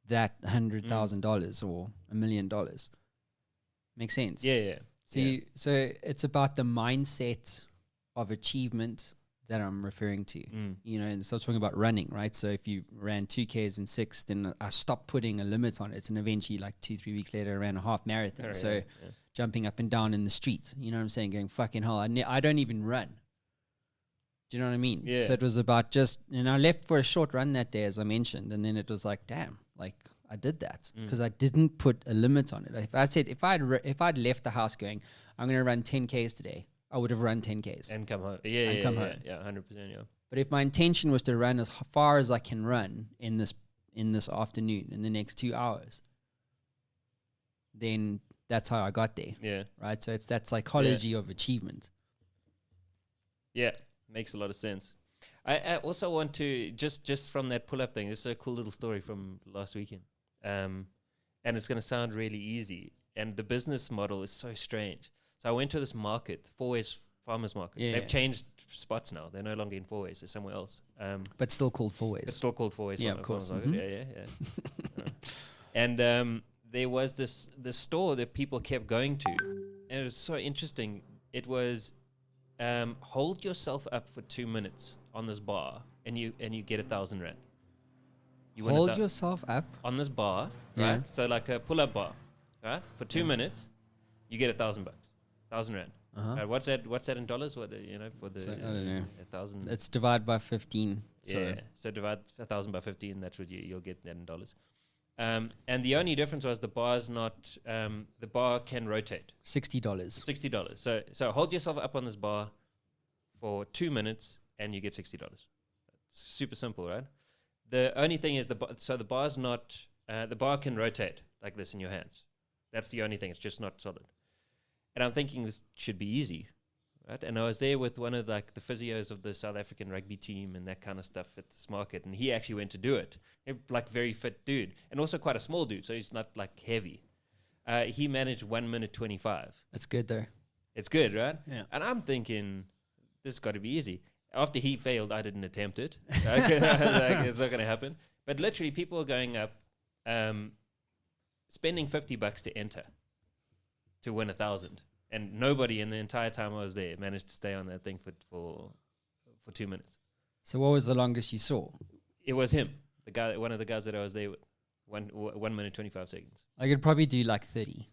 that $100,000 or $1 million. Makes sense? Yeah. So it's about the mindset of achievement that I'm referring to. You know, and so I was talking about running, right? So if you ran 2Ks in 6, then I stopped putting a limit on it, and eventually, like 2-3 weeks later, I ran a half marathon. Jumping up and down in the street, you know what I'm saying? Going, fucking hell, I don't even run. Do you know what I mean? Yeah. So it was about and I left for a short run that day, as I mentioned, and then it was like, damn, like I did that because I didn't put a limit on it. If I said, if I'd left the house going, I'm going to run 10Ks today, I would have run 10Ks. And come home. Come home. Yeah, 100%, yeah. But if my intention was to run as far as I can run in this afternoon, in the next 2 hours, then that's how I got there. Yeah. Right? So it's that psychology of achievement. Yeah, makes a lot of sense. I also want to, just from that pull-up thing, this is a cool little story from last weekend. And it's going to sound really easy. And the business model is so strange. So I went to this market, Four Ways Farmers Market. Yeah. They've changed spots now. They're no longer in Four Ways. They're somewhere else. But still called Four Ways. It's still called Four Ways. Yeah, of course. Yeah. And there was this store that people kept going to. And it was so interesting. It was hold yourself up for 2 minutes on this bar and you get 1,000 rand. You hold yourself up on this bar, Yeah. right? So like a pull-up bar, right? For 2 minutes, you get $1,000, 1,000 rand. Uh-huh. What's that in dollars? What for the So, I don't know. 1,000? It's divided by 15. So divide 1,000 by 15. That's what you'll get that in dollars. And the only difference was the bar's not. The bar can rotate. $60. $60. So hold yourself up on this bar for 2 minutes, and you get $60. It's super simple, right? The only thing is the bar's not. The bar can rotate like this in your hands. That's the only thing. It's just not solid. And I'm thinking this should be easy, right? And I was there with one of the physios of the South African rugby team and that kind of stuff at this market, and he actually went to do it. Very fit dude, and also quite a small dude, so he's not heavy. He managed 1 minute 25. That's good though. It's good, right? Yeah. And I'm thinking this has got to be easy. After he failed, I didn't attempt it. It's not going to happen. But literally, people are going up, spending $50 to enter, to win 1,000, and nobody in the entire time I was there managed to stay on that thing for 2 minutes. So what was the longest you saw? It was him, one of the guys that I was there with. 1 minute 25 seconds. I could probably do 30.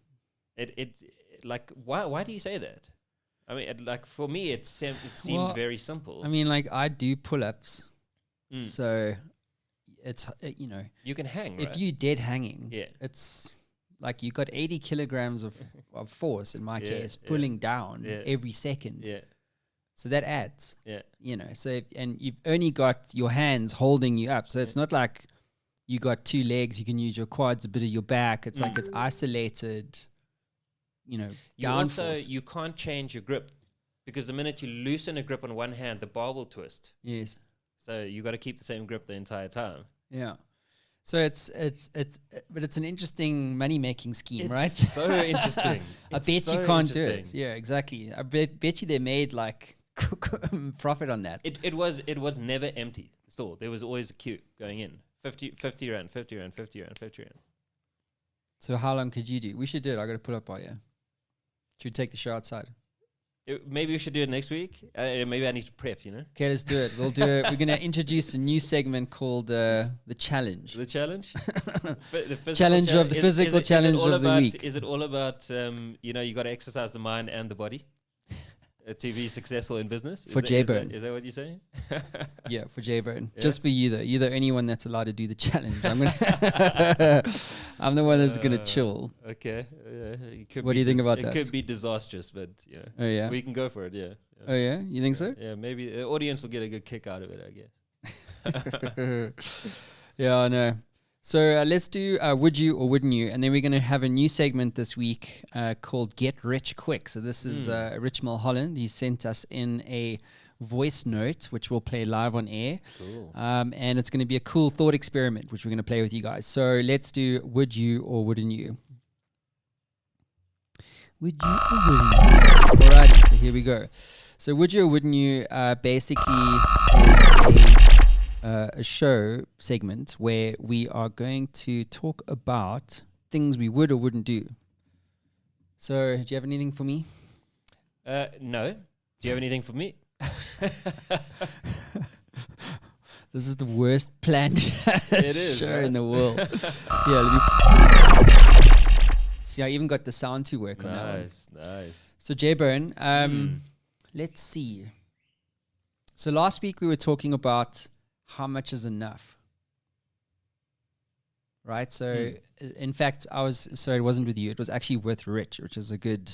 Why do you say that? I mean, for me, it seemed very simple. I mean, I do pull-ups, so it's you can hang. If right? you dead hanging, yeah, it's you got 80 kilograms of force in my case pulling down every second. Yeah, so that adds. Yeah, So and you've only got your hands holding you up, so it's not like you got two legs. You can use your quads, a bit of your back. It's it's isolated. You can't change your grip because the minute you loosen a grip on one hand, the bar will twist. Yes. So you got to keep the same grip the entire time. Yeah. So but it's an interesting money making scheme, right? So interesting. I bet you can't do it. Yeah, exactly. I bet you they made profit on that. It was never empty. Still, there was always a queue going in. 50 rand, 50 rand, 50 rand, 50 rand. So how long could you do? We should do it. I got to pull up by you. Should we take the show outside? Maybe we should do it next week. Maybe I need to prep, Okay, let's do it. We'll do it. We're going to introduce a new segment called the challenge. The challenge? The challenge of the physical challenge of the week. Is it all about, you got to exercise the mind and the body to be successful in business? For J-Bone. Is that what you're saying? Yeah, for J-Bone. Yeah? Just for you, though. You're the only one that's allowed to do the challenge. I'm the one that's going to chill. Okay. What do you think about that? It could be disastrous, but Oh, yeah? we can go for it, yeah. Oh, yeah? You think so? Yeah, maybe the audience will get a good kick out of it, I guess. Yeah, I know. So let's do Would You or Wouldn't You? And then we're going to have a new segment this week called Get Rich Quick. So this is Rich Mulholland. He sent us in a voice note, which we'll play live on air. Cool. And it's going to be a cool thought experiment, which we're going to play with you guys. So let's do Would You or Wouldn't You? Would you or wouldn't you? Alrighty, so here we go. So would you or wouldn't you basically is a show segment where we are going to talk about things we would or wouldn't do. So do you have anything for me? No. Do you have anything for me? This is the worst planned show in the world. Yeah, let me see, I even got the sound to work on that one. Nice. So J-Bone, let's see. So last week we were talking about how much is enough. Right? So in fact, it wasn't with you. It was actually with Rich, which is a good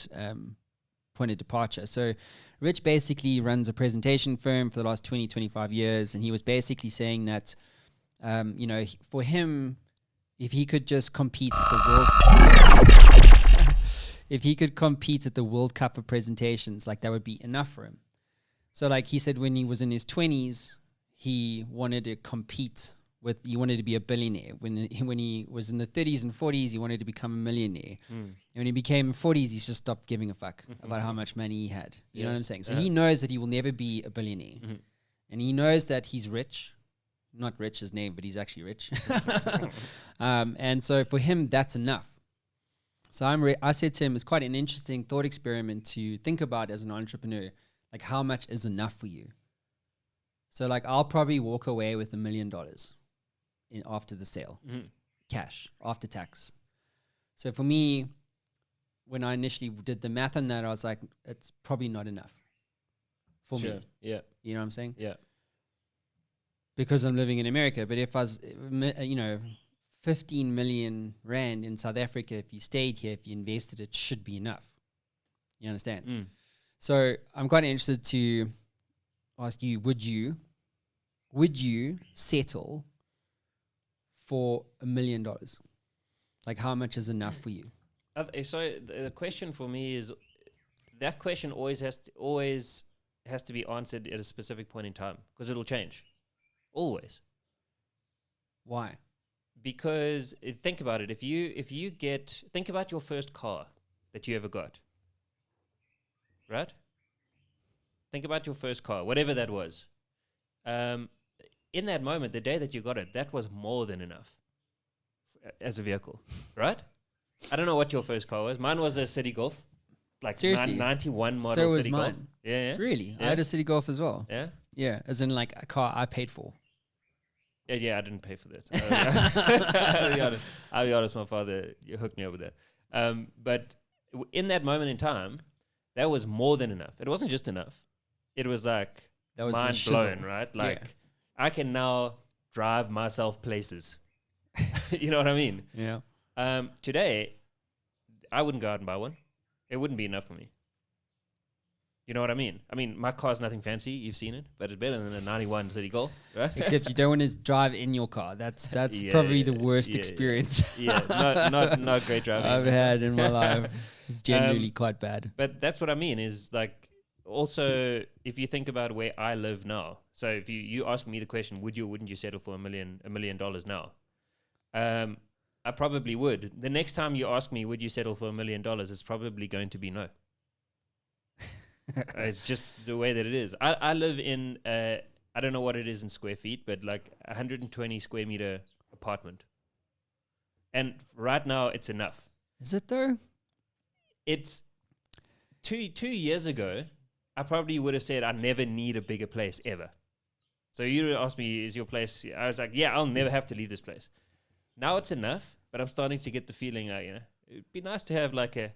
point of departure. So Rich basically runs a presentation firm for the last 20, 25 years. And he was basically saying that, for him, if he could just compete at the World Cup of presentations, like that would be enough for him. So like he said, when he was in his 20s, he wanted to compete he wanted to be a billionaire. When he was in the 30s and 40s, he wanted to become a millionaire. And when he became 40s, he just stopped giving a fuck about how much money he had. You know what I'm saying? So he knows that he will never be a billionaire. And he knows that he's rich. Not rich his name, but he's actually rich. And so for him, that's enough. So I said to him, it's quite an interesting thought experiment to think about as an entrepreneur. Like, how much is enough for you? So like, I'll probably walk away with $1 million after the sale, cash, after tax. So for me, when I initially did the math on that, I was like, it's probably not enough for me. Yeah. You know what I'm saying? Yeah. Because I'm living in America. But if I was, 15 million rand in South Africa, if you stayed here, if you invested, it should be enough. You understand? So I'm quite interested to ask you, would you settle for $1 million? Like, how much is enough for you? So the question for me is, that question always has to be answered at a specific point in time, because it'll change, always. Why? Because think about it. Think about your first car that you ever got, right? Think about your first car, whatever that was. In that moment, the day that you got it, that was more than enough as a vehicle, right? I don't know what your first car was. Mine was a City Golf, like 91 model City Golf. Mine. Yeah. Really? Yeah. I had a City Golf as well. Yeah? Yeah, as in like a car I paid for. Yeah, I didn't pay for that. I'll be honest, my father hooked me up with that. But in that moment in time, that was more than enough. It wasn't just enough. It was like that was mind blown, right? Like, I can now drive myself places. You know what I mean? Yeah. Today, I wouldn't go out and buy one. It wouldn't be enough for me. You know what I mean? I mean, my car's nothing fancy. You've seen it, but it's better than a 91 City Golf, right? Except you don't want to drive in your car. That's probably the worst experience. Not great driving. I've had in my life. It's genuinely quite bad. But that's what I mean is, like, also, if you think about where I live now, so if you ask me the question, would you or wouldn't you settle for $1 million now? I probably would. The next time you ask me, would you settle for $1 million, it's probably going to be no. It's just the way that it is. I live in, I don't know what it is in square feet, but like 120 square meter apartment. And right now, it's enough. Is it though? It's 2 years ago, I probably would have said I never need a bigger place ever. So you asked me, is your place? I was like, yeah, I'll never have to leave this place. Now it's enough, but I'm starting to get the feeling like, it'd be nice to have like a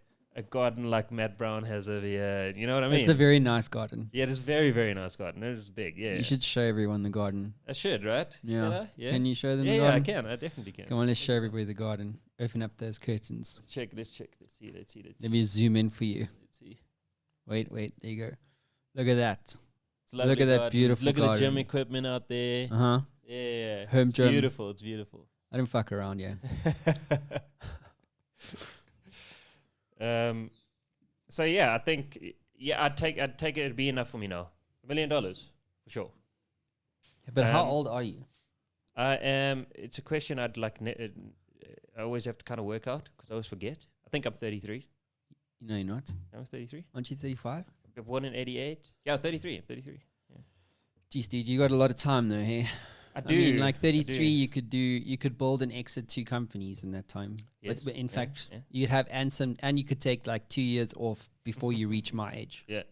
garden like Matt Brown has over here. You know what I mean? It's a very nice garden. Yeah, it's a very, very nice garden. It is big, yeah. You should show everyone the garden. I should, right? Yeah. Yeah. Can you show them the Yeah, garden? I can. I definitely can. Come on, let's show everybody the garden. Open up those curtains. Let's check. Let's see. Let me zoom in for you. Let's see. Wait. There you go. Look at that. Look at that beautiful Look garden. at the gym equipment out there. Uh-huh. Yeah. Home gym. Beautiful. It's beautiful. I don't fuck around, yeah. So yeah, I think I'd take it. It'd be enough for me now. $1 million for sure. But how old are you? I am. It's a question I'd like. I always have to kind of work out because I always forget. I think I'm 33. No, you're not. I'm 33. Aren't you 35? born in 88. Yeah, 33. 33. Yeah. Geez, dude, you got a lot of time though, hey? I do. mean, like 33, you could build and exit 2 companies in that time. Yes. But in fact, yeah. you'd have and you could take like 2 years off before you reach my age. Yeah.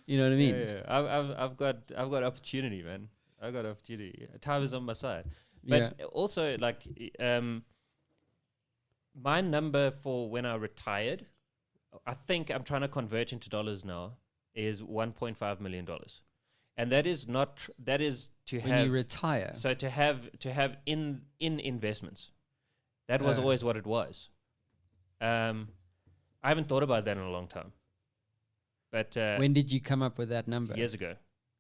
You know what I mean? Yeah. I've got opportunity, man. I've got opportunity. Time is on my side. But also, like, my number for when I retired, I think I'm trying to convert into dollars now, is $1.5 million. And that is to have when you retire. So to have in investments. That was always what it was. I haven't thought about that in a long time. But when did you come up with that number? Years ago.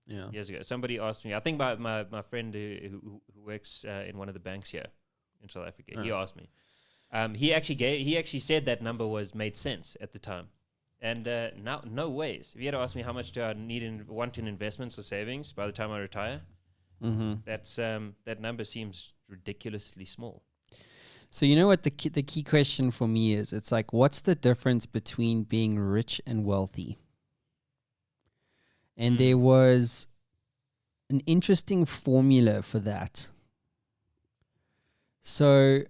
Yeah. Years ago. Somebody asked me, I think my friend who works in one of the banks here in South Africa, he asked me. He actually said that number made sense at the time. And now, no ways. If you had to ask me how much do I want in investments or savings by the time I retire, that number seems ridiculously small. So you know what the key question for me is? It's like, what's the difference between being rich and wealthy? And there was an interesting formula for that. So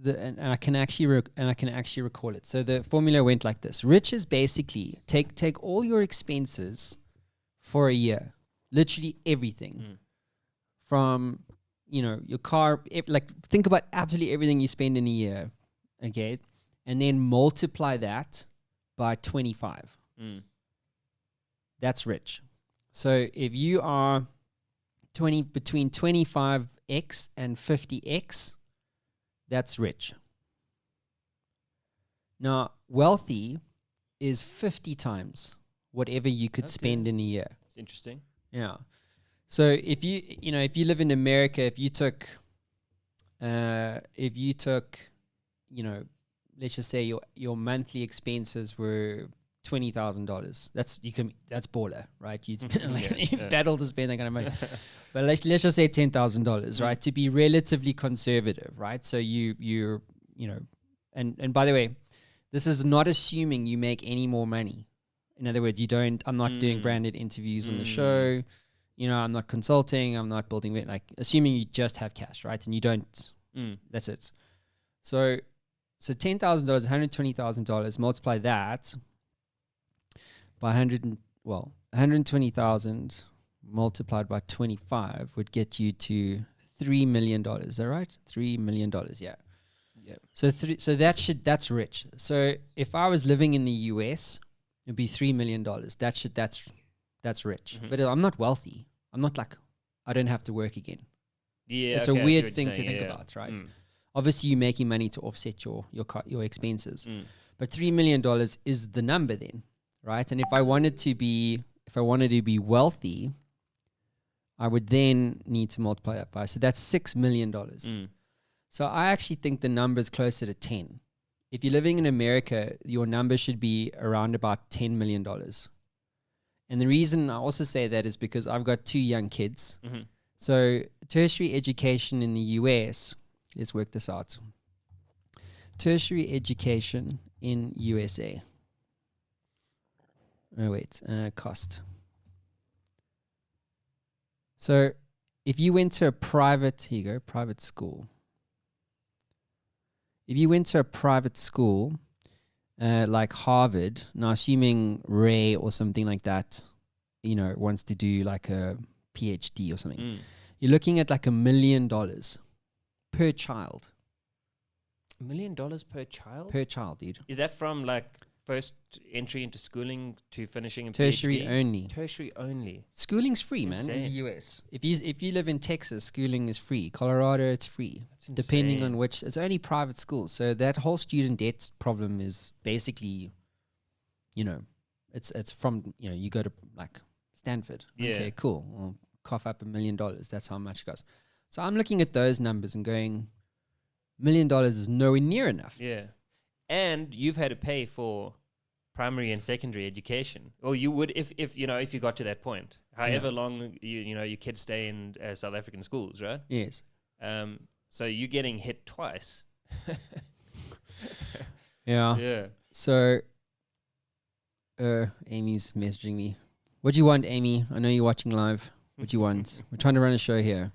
and I can actually recall it. So the formula went like this: rich is basically take all your expenses for a year, literally everything, from your car, like think about absolutely everything you spend in a year, okay, and then multiply that by 25. That's rich. So if you are between 25x and 50x, that's rich. Now, wealthy is 50 times whatever you could spend in a year. It's interesting. Yeah. So if you live in America, if you took, let's just say your monthly expenses were $20,000. That's baller, right? You battle to spend that kind of money. But let's just say $10,000, right? To be relatively conservative, right? So you're and by the way, this is not assuming you make any more money. In other words, I'm not doing branded interviews on the show. I'm not consulting. I'm not building it. Like, assuming you just have cash, right? And you don't. That's it. So $10,000, $120,000. Multiply that by 120,000 multiplied by 25 would get you to $3 million. Is that right? $3 million. Yeah. Yeah. So that's rich. So if I was living in the US, it'd be $3 million. That's rich. But I'm not wealthy. I'm not like, I don't have to work again. Yeah. It's a weird thing to think about, right? Obviously, you're making money to offset your expenses. But $3 million is the number then, right? And if I wanted to be wealthy, I would then need to multiply that by. So that's $6 million. So I actually think the number is closer to 10. If you're living in America, your number should be around about $10 million. And the reason I also say that is because I've got 2 young kids. So tertiary education in the US, let's work this out. Tertiary education in USA. Oh, wait, cost. So if you went to a private school. If you went to a private school, like Harvard, now assuming Ray or something like that, wants to do like a PhD or something, you're looking at like $1 million per child. $1 million per child? Per child, dude. Is that from like first entry into schooling to finishing a tertiary PhD? only? Tertiary only. Schooling's free, man, in the US. If you live in Texas, schooling is free. Colorado, it's free. Depending on which, it's only private schools. So that whole student debt problem is basically, it's from, you go to like Stanford. Yeah. Okay, cool. Well, cough up $1 million. That's how much it goes. So I'm looking at those numbers and going, $1 million is nowhere near enough. Yeah. And you've had to pay for primary and secondary education. Or you would if you got to that point. However long your kids stay in South African schools, right? Yes. So you're getting hit twice. Yeah. Yeah. So Amy's messaging me. What do you want, Amy? I know you're watching live. What do you want? We're trying to run a show here.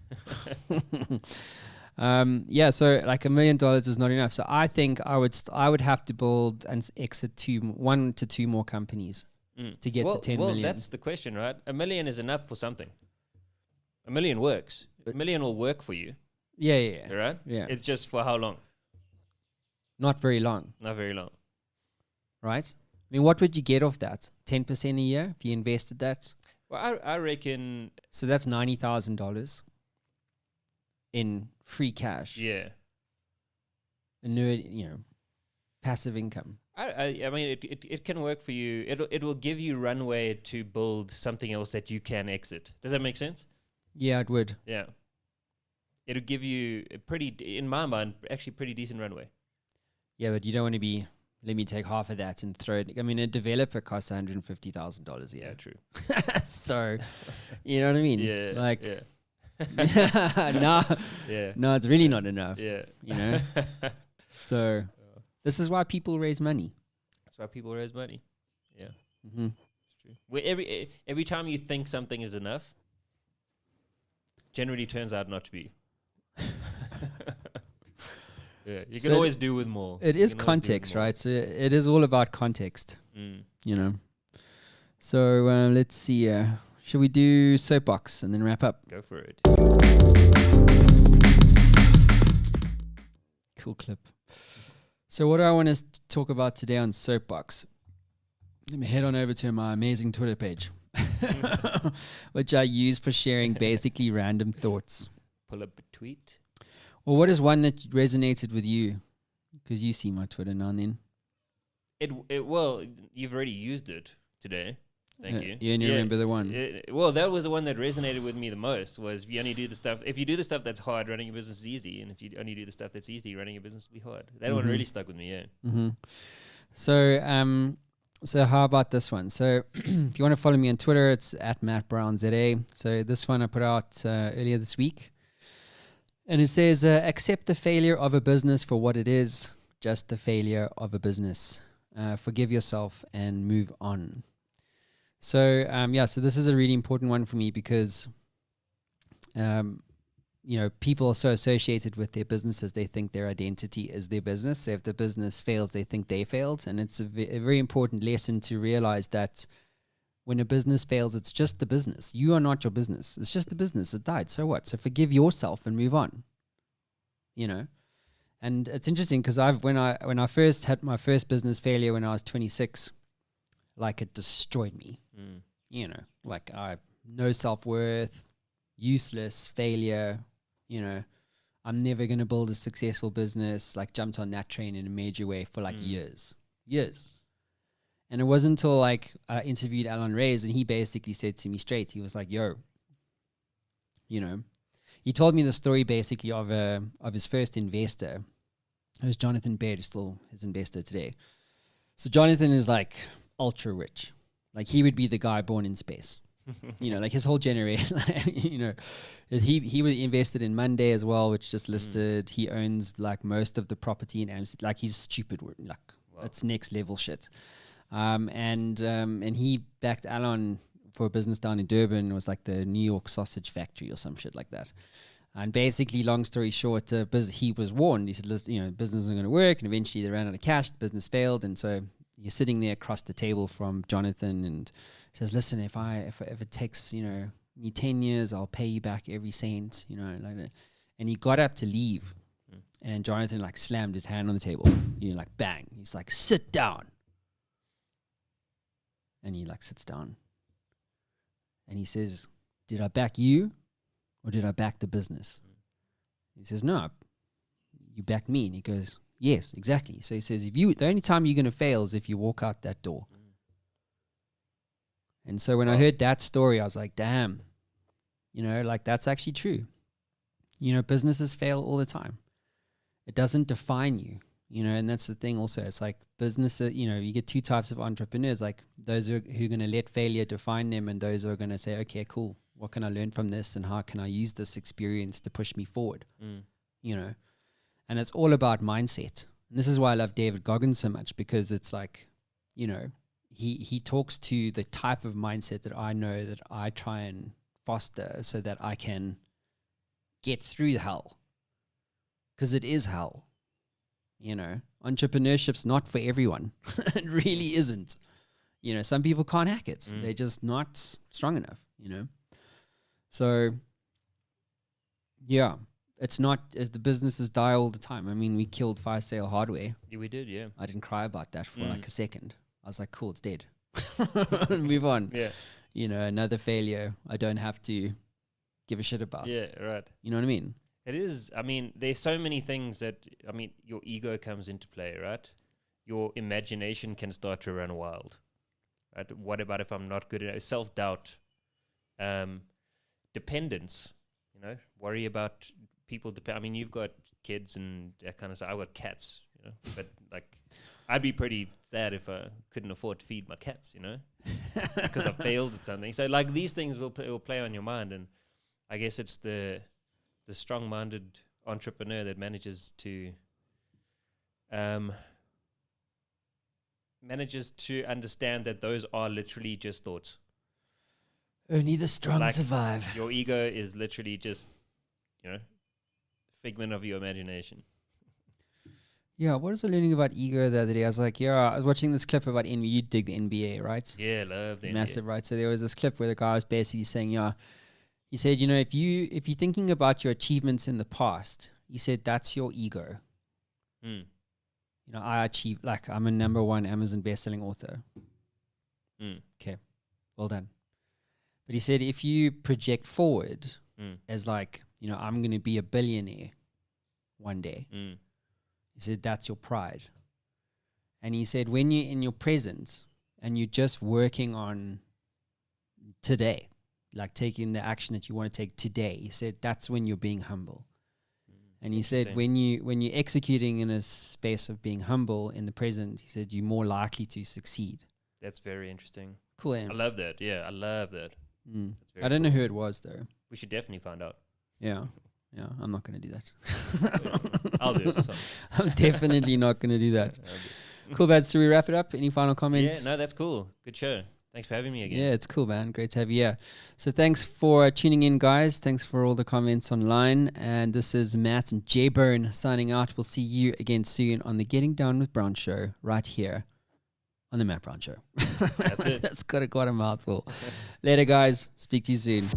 Yeah, so like $1 million is not enough. So I think I would have to build and exit 1 to 2 more companies to get to 10 million. Well, that's the question, right? $1 million is enough for something. $1 million works. $1 million will work for you. Yeah. Right? Yeah. It's just for how long? Not very long. Not very long. Right? I mean, what would you get off that? 10% a year if you invested that? Well, I reckon. So that's $90,000 in free cash. Yeah. Passive income. I mean, it can work for you. It will give you runway to build something else that you can exit. Does that make sense? Yeah, it would. Yeah. It'll give you a in my mind, actually pretty decent runway. Yeah, but you don't want to be, let me take half of that and throw it. I mean, a developer costs $150,000 a year. Yeah, true. So, you know what I mean? Yeah. Like, yeah. No, it's really not enough. Yeah. You know? So, this is why people raise money. That's why people raise money. Yeah. Mm-hmm. It's true. Where every time you think something is enough, generally turns out not to be. Yeah, you can always do with more. It is context, right? So it is all about context, you know. So let's see. Should we do soapbox and then wrap up? Go for it. Cool clip. So what do I want to talk about today on soapbox? Let me head on over to my amazing Twitter page, which I use for sharing basically random thoughts. Pull up a tweet. Well, what is one that resonated with you? Because you see my Twitter now and then. Well, you've already used it today. Thank you. Yeah, and you remember the one. Well, that was the one that resonated with me the most. Was if you do the stuff that's hard, running a business is easy, and if you only do the stuff that's easy, running a business will be hard. That one really stuck with me. Yeah. Mm-hmm. So how about this one? So if you want to follow me on Twitter, it's @MattBrownZA. So this one I put out earlier this week. And it says, accept the failure of a business for what it is, just the failure of a business. Forgive yourself and move on. So, so this is a really important one for me because, people are so associated with their businesses, they think their identity is their business. So if the business fails, they think they failed. And it's a very important lesson to realize that when a business fails, it's just the business. You are not your business. It's just the business. It died. So what? So forgive yourself and move on. You know? And it's interesting because when I first had my first business failure when I was 26, like it destroyed me. You know, like I have no self-worth, useless, failure, you know, I'm never going to build a successful business, like jumped on that train in a major way for like years. And it wasn't until like I interviewed Alan Reyes and he basically said to me straight, he was like, yo, you know, he told me the story basically of his first investor. It was Jonathan Baird, who's still his investor today. So Jonathan is like ultra rich. Like he would be the guy born in space. You know, like his whole generation, you know, he was invested in Monday as well, which just listed. He owns like most of the property in Amsterdam. Like he's stupid, like it's next level shit. And he backed Alan for a business down in Durban. It was like the New York sausage factory or some shit like that. And basically, long story short, he was warned. He said, you know, business isn't going to work. And eventually they ran out of cash. The business failed. And so you're sitting there across the table from Jonathan and says, listen, if it takes, you know, me 10 years, I'll pay you back every cent, you know. Like that. And he got up to leave. And Jonathan like slammed his hand on the table. You know, like bang. He's like, sit down. And he like sits down. And he says, did I back you or did I back the business? He says, no, you backed me. And he goes, yes, exactly. So he says, the only time you're going to fail is if you walk out that door. And so when I heard that story, I was like, damn, you know, like that's actually true. You know, businesses fail all the time. It doesn't define you, you know, and that's the thing also. It's like business, you know, you get two types of entrepreneurs, like those who are going to let failure define them and those who are going to say, okay, cool. What can I learn from this and how can I use this experience to push me forward? You know, and it's all about mindset. And this is why I love David Goggins so much, because it's like, you know, he talks to the type of mindset that I know that I try and foster so that I can get through hell, because it is hell. You know, entrepreneurship's not for everyone. It really isn't. You know, some people can't hack it. They're just not strong enough, you know. So, yeah, it's not, as the businesses die all the time. I mean, we killed Fire Sale Hardware. Yeah, we did, yeah. I didn't cry about that for like a second. I was like, cool, it's dead. Move on. Yeah. You know, another failure I don't have to give a shit about. Yeah, right. You know what I mean? It is. I mean, there's so many things that, I mean, your ego comes into play, right? Your imagination can start to run wild. Right? What about if I'm not good enough? Self-doubt, dependence, you know, worry about people. I mean, you've got kids and that kind of stuff. I've got cats, you know, but like, I'd be pretty sad if I couldn't afford to feed my cats, you know, because I failed at something. So like these things will play on your mind. And I guess it's the strong-minded entrepreneur that manages to understand that those are literally just thoughts. Only the strong survive. Your ego is literally just, you know, figment of your imagination. Yeah, what was I learning about ego the other day? I was like, I was watching this clip about NBA. You dig the NBA, right? Yeah, love the Massive, NBA. right? So there was this clip where the guy was basically saying, he said, you know, if you're thinking about your achievements in the past, he said that's your ego. Mm. You know, I achieved, like, I'm a #1 Amazon bestselling author. Okay, well done. But he said, if you project forward as like, you know, I'm going to be a billionaire one day, he said, that's your pride. And he said, when you're in your present and you're just working on today, like taking the action that you want to take today, he said, that's when you're being humble. And he said, when you're executing in a space of being humble in the present, he said, you're more likely to succeed. That's very interesting. Cool. I love that. Yeah, I love that. I don't know who it was, though. We should definitely find out. Yeah. Yeah, I'm not going to do that. I'll do it. I'm definitely not going to do that. Cool, Bad. So we wrap it up. Any final comments? Yeah, no, that's cool. Good show. Thanks for having me again. Yeah, it's cool, man. Great to have you here. So thanks for tuning in, guys. Thanks for all the comments online. And this is Matt and J-Bone signing out. We'll see you again soon on the Getting Down with Brown show right here on the Matt Brown Show. That's it. That's got quite a mouthful. Later, guys. Speak to you soon.